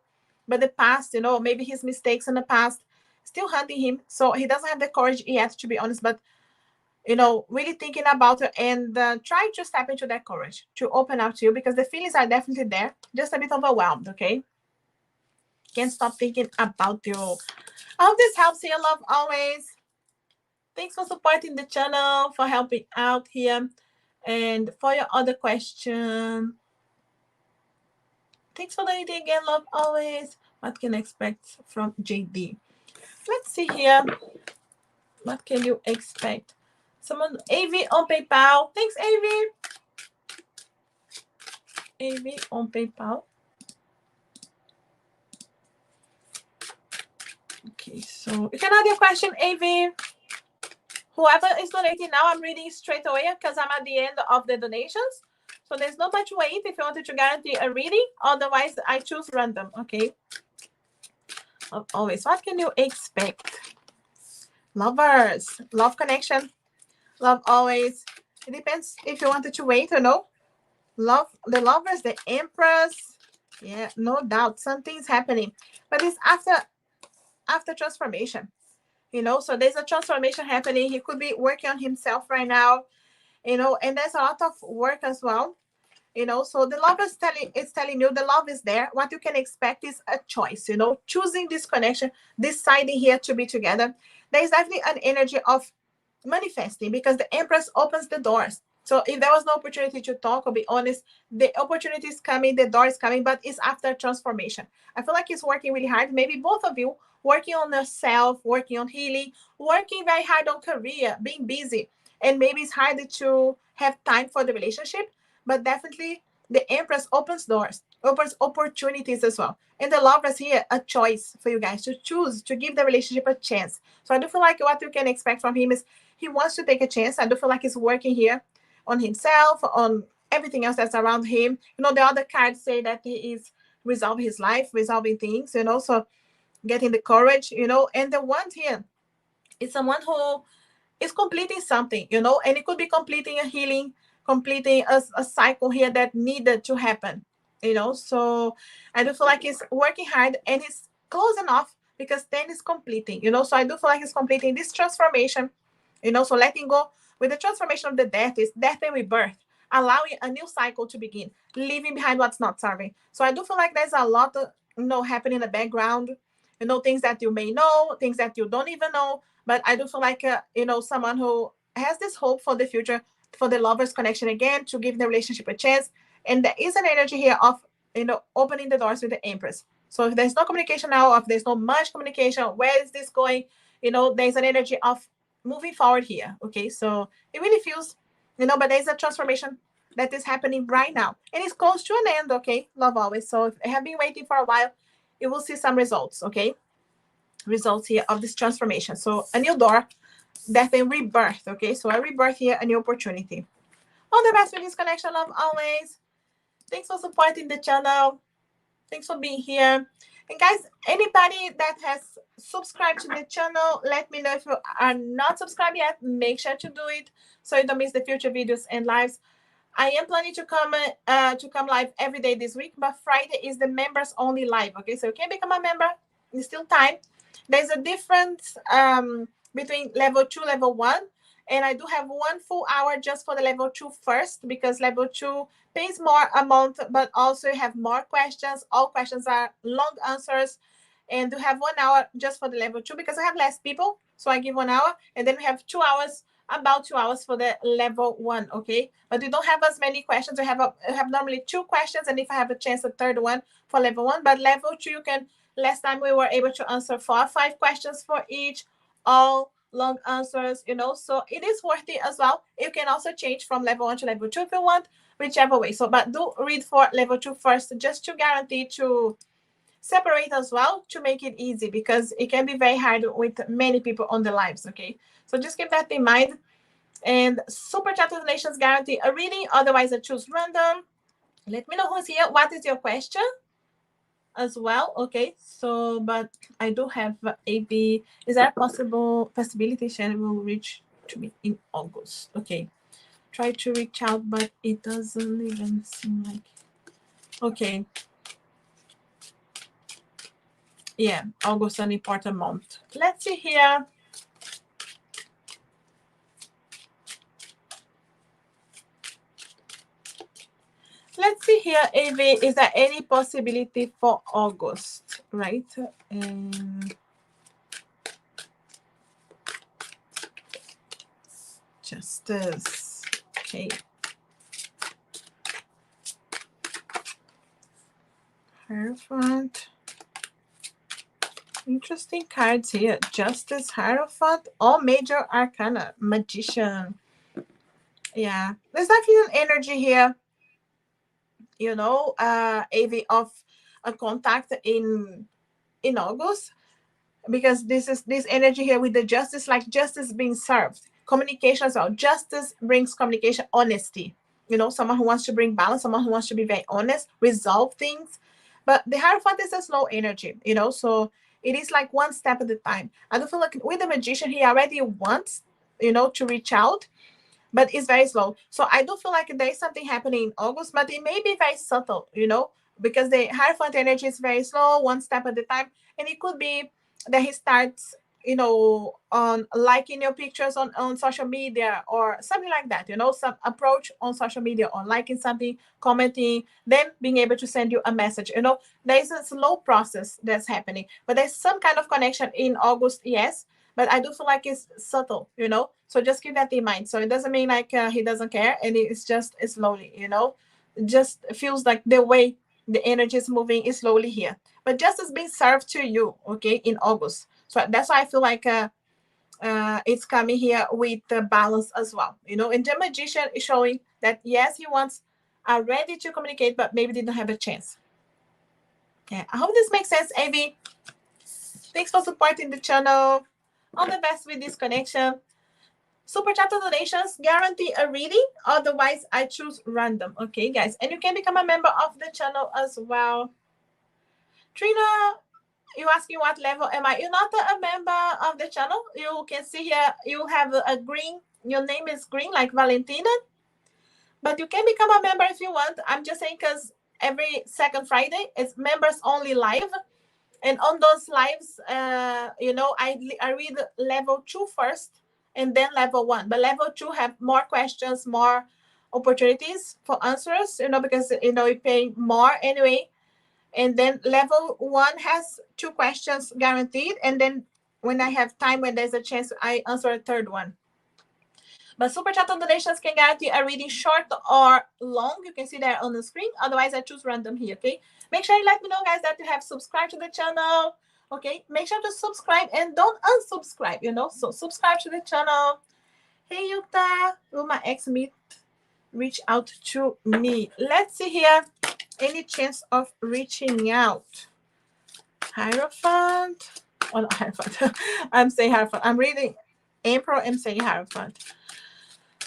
But the past, maybe his mistakes in the past still hunting him. So he doesn't have the courage yet, to be honest, but really thinking about it and try to step into that courage to open up to you because the feelings are definitely there, just a bit overwhelmed, okay? Can't stop thinking about you. I hope this helps you, love always. Thanks for supporting the channel, for helping out here, and for your other question. Thanks for the idea again, love always. What can I expect from JD? Let's see here. What can you expect? Someone, AV on PayPal. Thanks, AV. AV on PayPal. Okay, so you can add your question, AV. Whoever is donating now, I'm reading straight away because I'm at the end of the donations. So there's not much wait if you wanted to guarantee a reading. Otherwise, I choose random, okay? Always, what can you expect? Lovers, love connection, love always. It depends if you wanted to wait or no. Love, the lovers, the empress. Yeah, no doubt. Something's happening. But it's after transformation. So there's a transformation happening. He could be working on himself right now, and there's a lot of work as well. So the love is telling you the love is there. What you can expect is a choice, choosing this connection, deciding here to be together. There's definitely an energy of manifesting because the empress opens the doors. So if there was no opportunity to talk or be honest, the opportunity is coming, the door is coming, but it's after transformation. I feel like it's working really hard. Maybe both of you working on yourself, working on healing, working very hard on career, being busy. And maybe it's harder to have time for the relationship, but definitely the empress opens doors, opens opportunities as well. And the lovers here, a choice for you guys to choose to give the relationship a chance. So I do feel like what you can expect from him is he wants to take a chance. I do feel like he's working here on himself, on everything else that's around him. The other cards say that he is resolving his life, resolving things, so getting the courage, and the one here is someone who is completing something, and it could be completing a healing, completing a cycle here that needed to happen, So I do feel like he's working hard and he's close enough because then it's completing, So I do feel like he's completing this transformation, So letting go with the transformation of the death is death and rebirth, allowing a new cycle to begin, leaving behind what's not serving. So I do feel like there's a lot of, happening in the background, things that you may know, things that you don't even know, but I do feel like, someone who has this hope for the future, for the lovers connection again, to give the relationship a chance. And there is an energy here of, opening the doors with the empress. So if there's no communication now, if there's not much communication, where is this going? There's an energy of moving forward here. Okay. So it really feels, but there's a transformation that is happening right now. And it's close to an end. Okay. Love always. So if I have been waiting for a while, you will see some results. Okay. Results here of this transformation. So a new door, death and rebirth. Okay, so a rebirth here, a new opportunity. All the best with this connection, love always. Thanks for supporting the channel. Thanks for being here. And guys, anybody that has subscribed to the channel, let me know. If you are not subscribed yet, make sure to do it so you don't miss the future videos and lives. I am planning to come live every day this week, but Friday is the members only live. Okay, so you can become a member. There's still time. There's a difference between level 2, level 1, and I do have 1 full hour just for the level 2 first, because level 2 pays more a month, but also you have more questions. All questions are long answers, and you have 1 hour just for the level 2 because I have less people, so I give 1 hour, and then we have 2 hours about 2 hours for the level 1, okay? But we don't have as many questions. We have normally 2 questions, and if I have a chance, a third one for level 1. But level 2, you can. Last time we were able to answer 4 or 5 questions for each, all long answers, So it is worth it as well. You can also change from level 1 to level 2 if you want, whichever way. So, but do read for level 2 first, just to guarantee to separate as well, to make it easy, because it can be very hard with many people on the lives, okay? So just keep that in mind. And super chat donations guarantee a reading, otherwise I choose random. Let me know who's here. What is your question as well? Okay, so but I do have AB. Is there a possibility Shannon will reach to me in August? Okay, try to reach out, but it doesn't even seem like. Okay, yeah, August an important month. Let's see here. Let's see here, AV, is there any possibility for August, right? Justice. Okay. Hierophant. Interesting cards here. Justice, Hierophant, all major arcana. Magician. Yeah. There's definitely an energy here, AV, of a contact in August, because this energy here with the justice, like justice being served. Communication as well. Justice brings communication, honesty. Someone who wants to bring balance, someone who wants to be very honest, resolve things. But the Hierophant is a slow energy, so it is like one step at a time. I do feel like with the Magician, he already wants, to reach out, but it's very slow. So I do feel like there is something happening in August, but it may be very subtle, because the Hierophant energy is very slow, one step at a time. And it could be that he starts, on liking your pictures on social media or something like that, some approach on social media, or liking something, commenting, then being able to send you a message. There is a slow process that's happening, but there's some kind of connection in August, yes. But I do feel like it's subtle, So just keep that in mind. So it doesn't mean like he doesn't care, and it's just slowly, It just feels like the way the energy is moving is slowly here. But justice being served to you, okay, in August. So that's why I feel like it's coming here with the balance as well. And the Magician is showing that, yes, he wants are ready to communicate, but maybe didn't have a chance. Yeah, I hope this makes sense, Avi. Thanks for supporting the channel. All the best with this connection. Super chat donations guarantee a reading. Otherwise, I choose random. Okay, guys. And you can become a member of the channel as well. Trina, you asking what level am I? You're not a member of the channel. You can see here, you have a green. Your name is green, like Valentina. But you can become a member if you want. I'm just saying because every second Friday, it's members only live. And on those lives, I read level 2 first, and then level 1. But level 2 have more questions, more opportunities for answers, because, you pay more anyway. And then level 1 has 2 questions guaranteed. And then when I have time, when there's a chance, I answer a third one. But super chat donations can guarantee a reading short or long. You can see that on the screen. Otherwise, I choose random here, okay? Make sure you let me know, guys, that you have subscribed to the channel, okay? Make sure to subscribe and don't unsubscribe, So subscribe to the channel. Hey, Yukta. Will my ex-meet reach out to me? Let's see here. Any chance of reaching out? Hierophant. Oh, not Hierophant. I'm saying Hierophant. I'm reading Emperor. I'm saying Hierophant.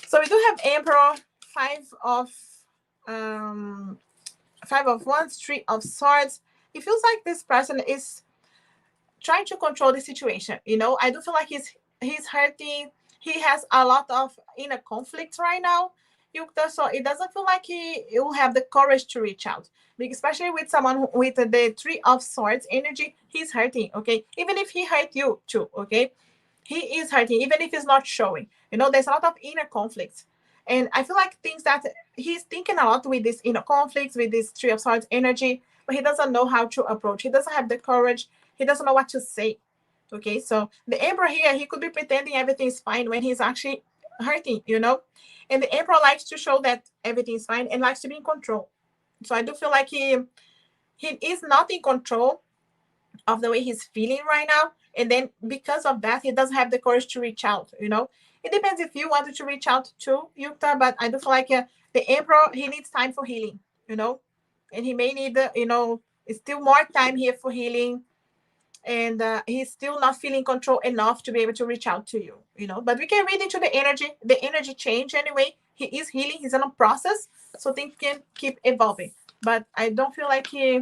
So we do have Emperor, 5 of Wands, 3 of Swords. It feels like this person is trying to control the situation. I do feel like he's hurting. He has a lot of inner conflicts right now, Yukta. So it doesn't feel like he will have the courage to reach out. Especially with someone with the 3 of Swords energy, he's hurting, okay? Even if he hurt you too, okay? He is hurting, even if he's not showing. There's a lot of inner conflicts. And I feel like things that he's thinking a lot with this inner conflicts, with this 3 of Swords energy, but he doesn't know how to approach. He doesn't have the courage. He doesn't know what to say. Okay, so the Emperor here, he could be pretending everything's fine when he's actually hurting, you know. And the Emperor likes to show that everything is fine and likes to be in control. So I do feel like he is not in control of the way he's feeling right now. And then because of that, he doesn't have the courage to reach out, you know. It depends if you wanted to reach out to Yukta, but I do feel like the Emperor, he needs time for healing, you know. And he may need, you know, still more time here for healing. And he's still not feeling control enough to be able to reach out to you, you know. But we can read into the energy change anyway. He is healing, he's in a process, so things can keep evolving. But I don't feel like he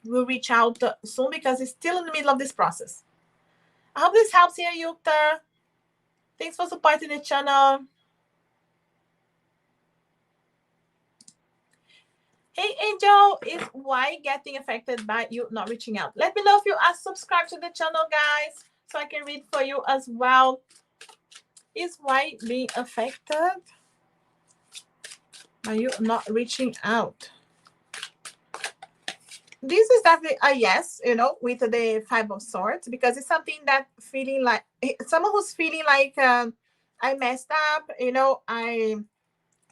will reach out soon because he's still in the middle of this process. I hope this helps you, Yukta. Thanks for supporting the channel. Hey, Angel, is why getting affected by you not reaching out? Let me know if you are subscribed to the channel, guys, so I can read for you as well. Is why being affected by you not reaching out? This is definitely a yes, you know, with the Five of Swords, because it's something that feeling like someone who's feeling like I messed up, you know, I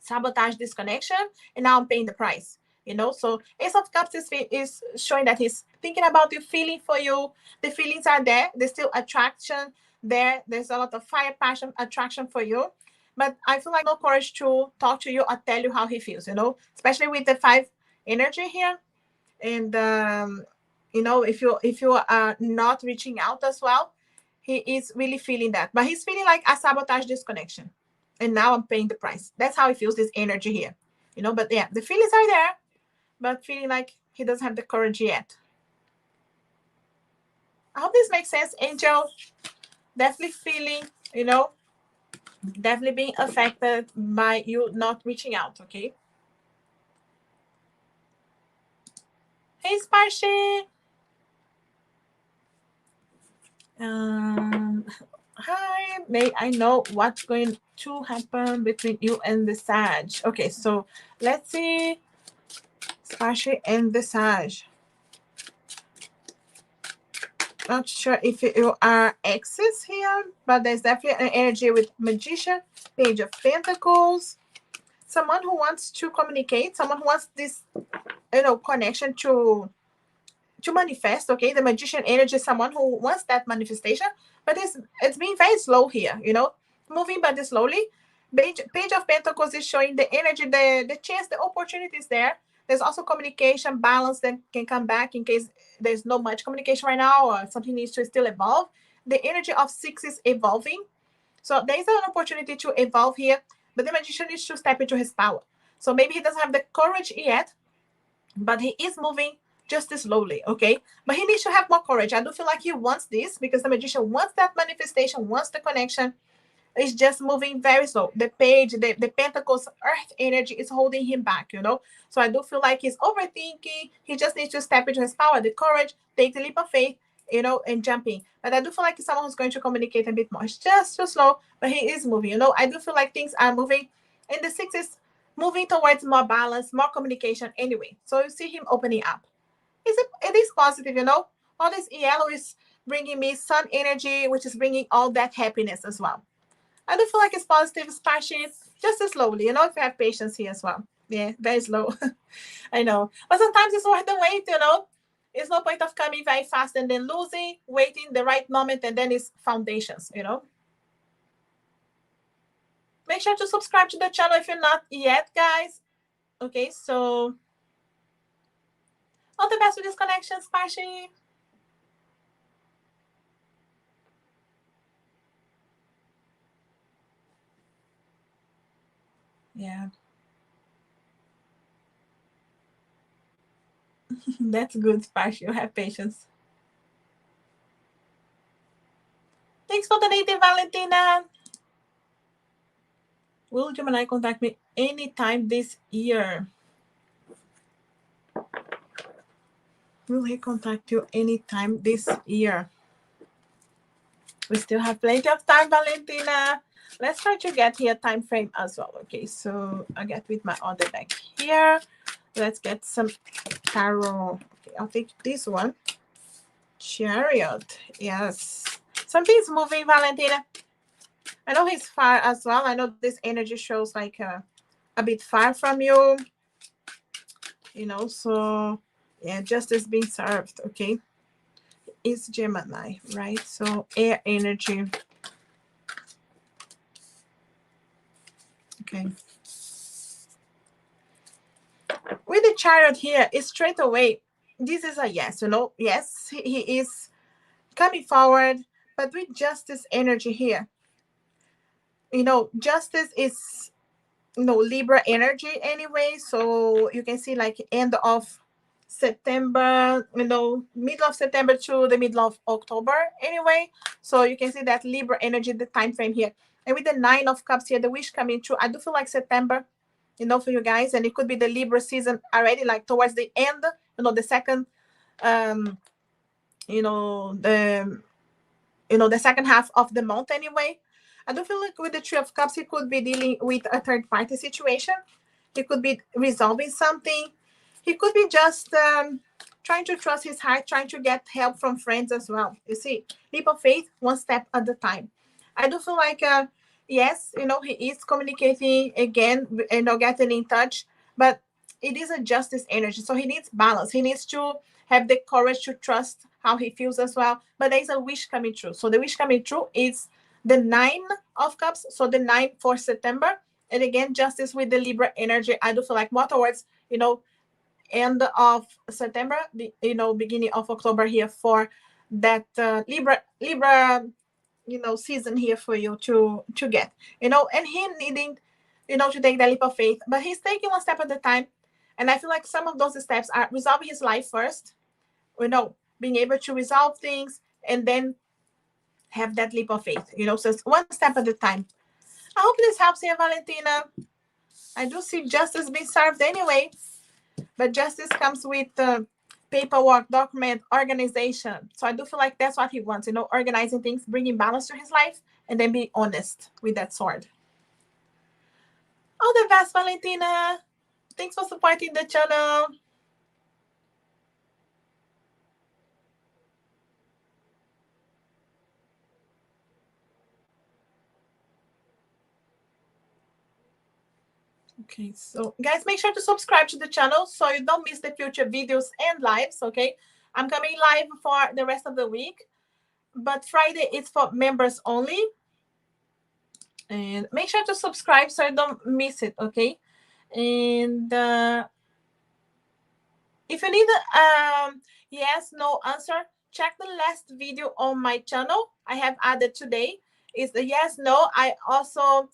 sabotaged this connection and now I'm paying the price, you know. So Ace of Cups is showing that he's thinking about you, feeling for you. The feelings are there. There's still attraction there. There's a lot of fire, passion, attraction for you. But I feel like no courage to talk to you or tell you how he feels, you know, especially with the 5 energy here. And you know, if you are not reaching out as well, he is really feeling that. But he's feeling like I sabotaged this connection and now I'm paying the price. That's how he feels, this energy here, you know. But yeah, the feelings are there, but feeling like he doesn't have the courage yet. I hope this makes sense, Angel. Definitely feeling, you know, definitely being affected by you not reaching out. Okay. Hey, Sparshi. Hi, may I know what's going to happen between you and the Sag? Okay, so let's see. Sparshi and the Sag. Not sure if you are exes here, but there's definitely an energy with Magician, Page of Pentacles. Someone who wants to communicate, someone who wants this, you know, connection to manifest. Okay, the Magician energy is someone who wants that manifestation, but it's being very slow here, you know, moving but slowly. Page of Pentacles is showing the energy, the chance, the opportunities there. There's also communication balance that can come back in case there's not much communication right now or something needs to still evolve. The energy of 6 is evolving, so there is an opportunity to evolve here, but the Magician needs to step into his power. So maybe he doesn't have the courage yet, but he is moving just slowly, okay? But he needs to have more courage. I do feel like he wants this because the Magician wants that manifestation, wants the connection. It's just moving very slow. The page, the Pentacles, Earth energy is holding him back, you know? So I do feel like he's overthinking. He just needs to step into his power, the courage, take the leap of faith, you know, and jumping. But I do feel like someone who's going to communicate a bit more. It's just too slow, but he is moving, you know? I do feel like things are moving. And the 6 is moving towards more balance, more communication anyway. So you see him opening up. It is positive, you know? All this yellow is bringing me sun energy, which is bringing all that happiness as well. I do feel like it's positive, especially just slowly, you know, if you have patience here as well. Yeah, very slow. I know. But sometimes it's worth the wait, you know? It's no point of coming very fast and then losing, waiting the right moment, and then it's foundations, you know? Make sure to subscribe to the channel if you're not yet, guys. Okay, so all the best with this connection, Spashi. Yeah. That's good, Spashi. You have patience. Thanks for donating, Valentina. Will Gemini contact me anytime this year? Will he contact you anytime this year? We still have plenty of time, Valentina. Let's try to get here time frame as well. Okay, so I get with my other deck here. Let's get some tarot. Okay, I'll take this one. Chariot. Yes. Something's moving, Valentina. I know he's far as well. I know this energy shows like a bit far from you, so yeah, justice being served, okay? It's Gemini, right? So air energy, okay. With the Chariot here, it's straight away. This is a yes, yes, he is coming forward, but with justice energy here, justice is Libra energy anyway. So you can see like end of September, middle of September to the middle of October anyway. So you can see that Libra energy, the time frame here. And with the Nine of Cups here, the wish coming true, I do feel like September, for you guys. And it could be the Libra season already, like towards the end, the second, um, the the second half of the month anyway. I do feel like with the Three of Cups, he could be dealing with a third party situation. He could be resolving something. He could be just trying to trust his heart, trying to get help from friends as well. You see, leap of faith, one step at a time. I do feel like, yes, he is communicating again, getting in touch, but it is a justice energy. So he needs balance. He needs to have the courage to trust how he feels as well. But there's a wish coming true. So the wish coming true is the Nine of Cups. So the 9 for September. And again, justice with the Libra energy. I do feel like more towards, end of September, beginning of October here for that Libra, season here for you to get, and him needing, to take the leap of faith, but he's taking one step at a time. And I feel like some of those steps are resolving his life first, being able to resolve things and then have that leap of faith, so it's one step at a time. I hope this helps you, Valentina. I do see justice being served anyway, but justice comes with paperwork, document, organization. So I do feel like that's what he wants, organizing things, bringing balance to his life, and then be honest with that sword. All the best, Valentina. Thanks for supporting the channel. Okay, so guys, make sure to subscribe to the channel so you don't miss the future videos and lives, okay? I'm coming live for the rest of the week, but Friday is for members only. And make sure to subscribe so you don't miss it, okay? And if you need a yes, no answer, check the last video on my channel. I have added today. It's the yes, no. I also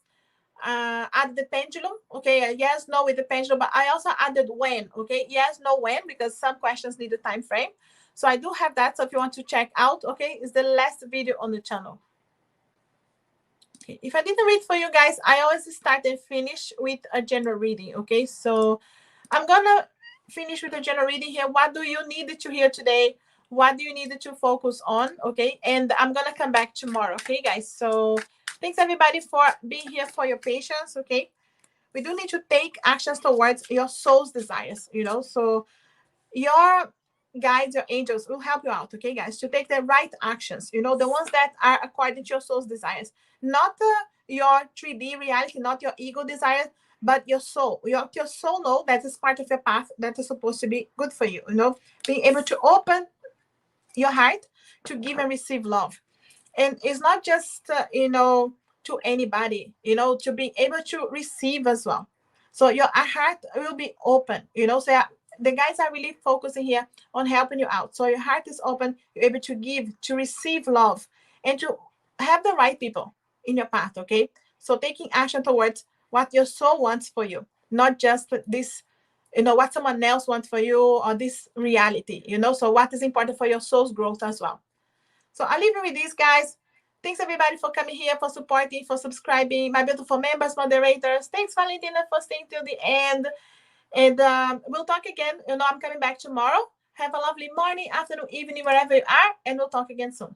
add the pendulum, okay? Yes, no with the pendulum, but I also added when, okay? Yes, no, when, because some questions need a time frame. So I do have that. So if you want to check out, okay, it's the last video on the channel. Okay. If I didn't read for you guys, I always start and finish with a general reading, okay? So I'm gonna finish with a general reading here. What do you need to hear today? What do you need to focus on, okay? And I'm gonna come back tomorrow, okay, guys? So thanks everybody for being here, for your patience, okay? We do need to take actions towards your soul's desires, so your guides, your angels will help you out, okay, guys, to take the right actions, the ones that are according to your soul's desires, not your 3D reality, not your ego desires, but your soul. Your soul know that is part of your path that is supposed to be good for you, being able to open your heart to give and receive love. And it's not just to anybody, to be able to receive as well. So your heart will be open, so the guys are really focusing here on helping you out. So your heart is open, you're able to give, to receive love, and to have the right people in your path, okay? So taking action towards what your soul wants for you, not just this, what someone else wants for you, or this reality, so what is important for your soul's growth as well. So I'll leave you with these guys. Thanks everybody for coming here, for supporting, for subscribing, my beautiful members, moderators. Thanks, Valentina, for staying till the end. And we'll talk again. I'm coming back tomorrow. Have a lovely morning, afternoon, evening, wherever you are, and we'll talk again soon.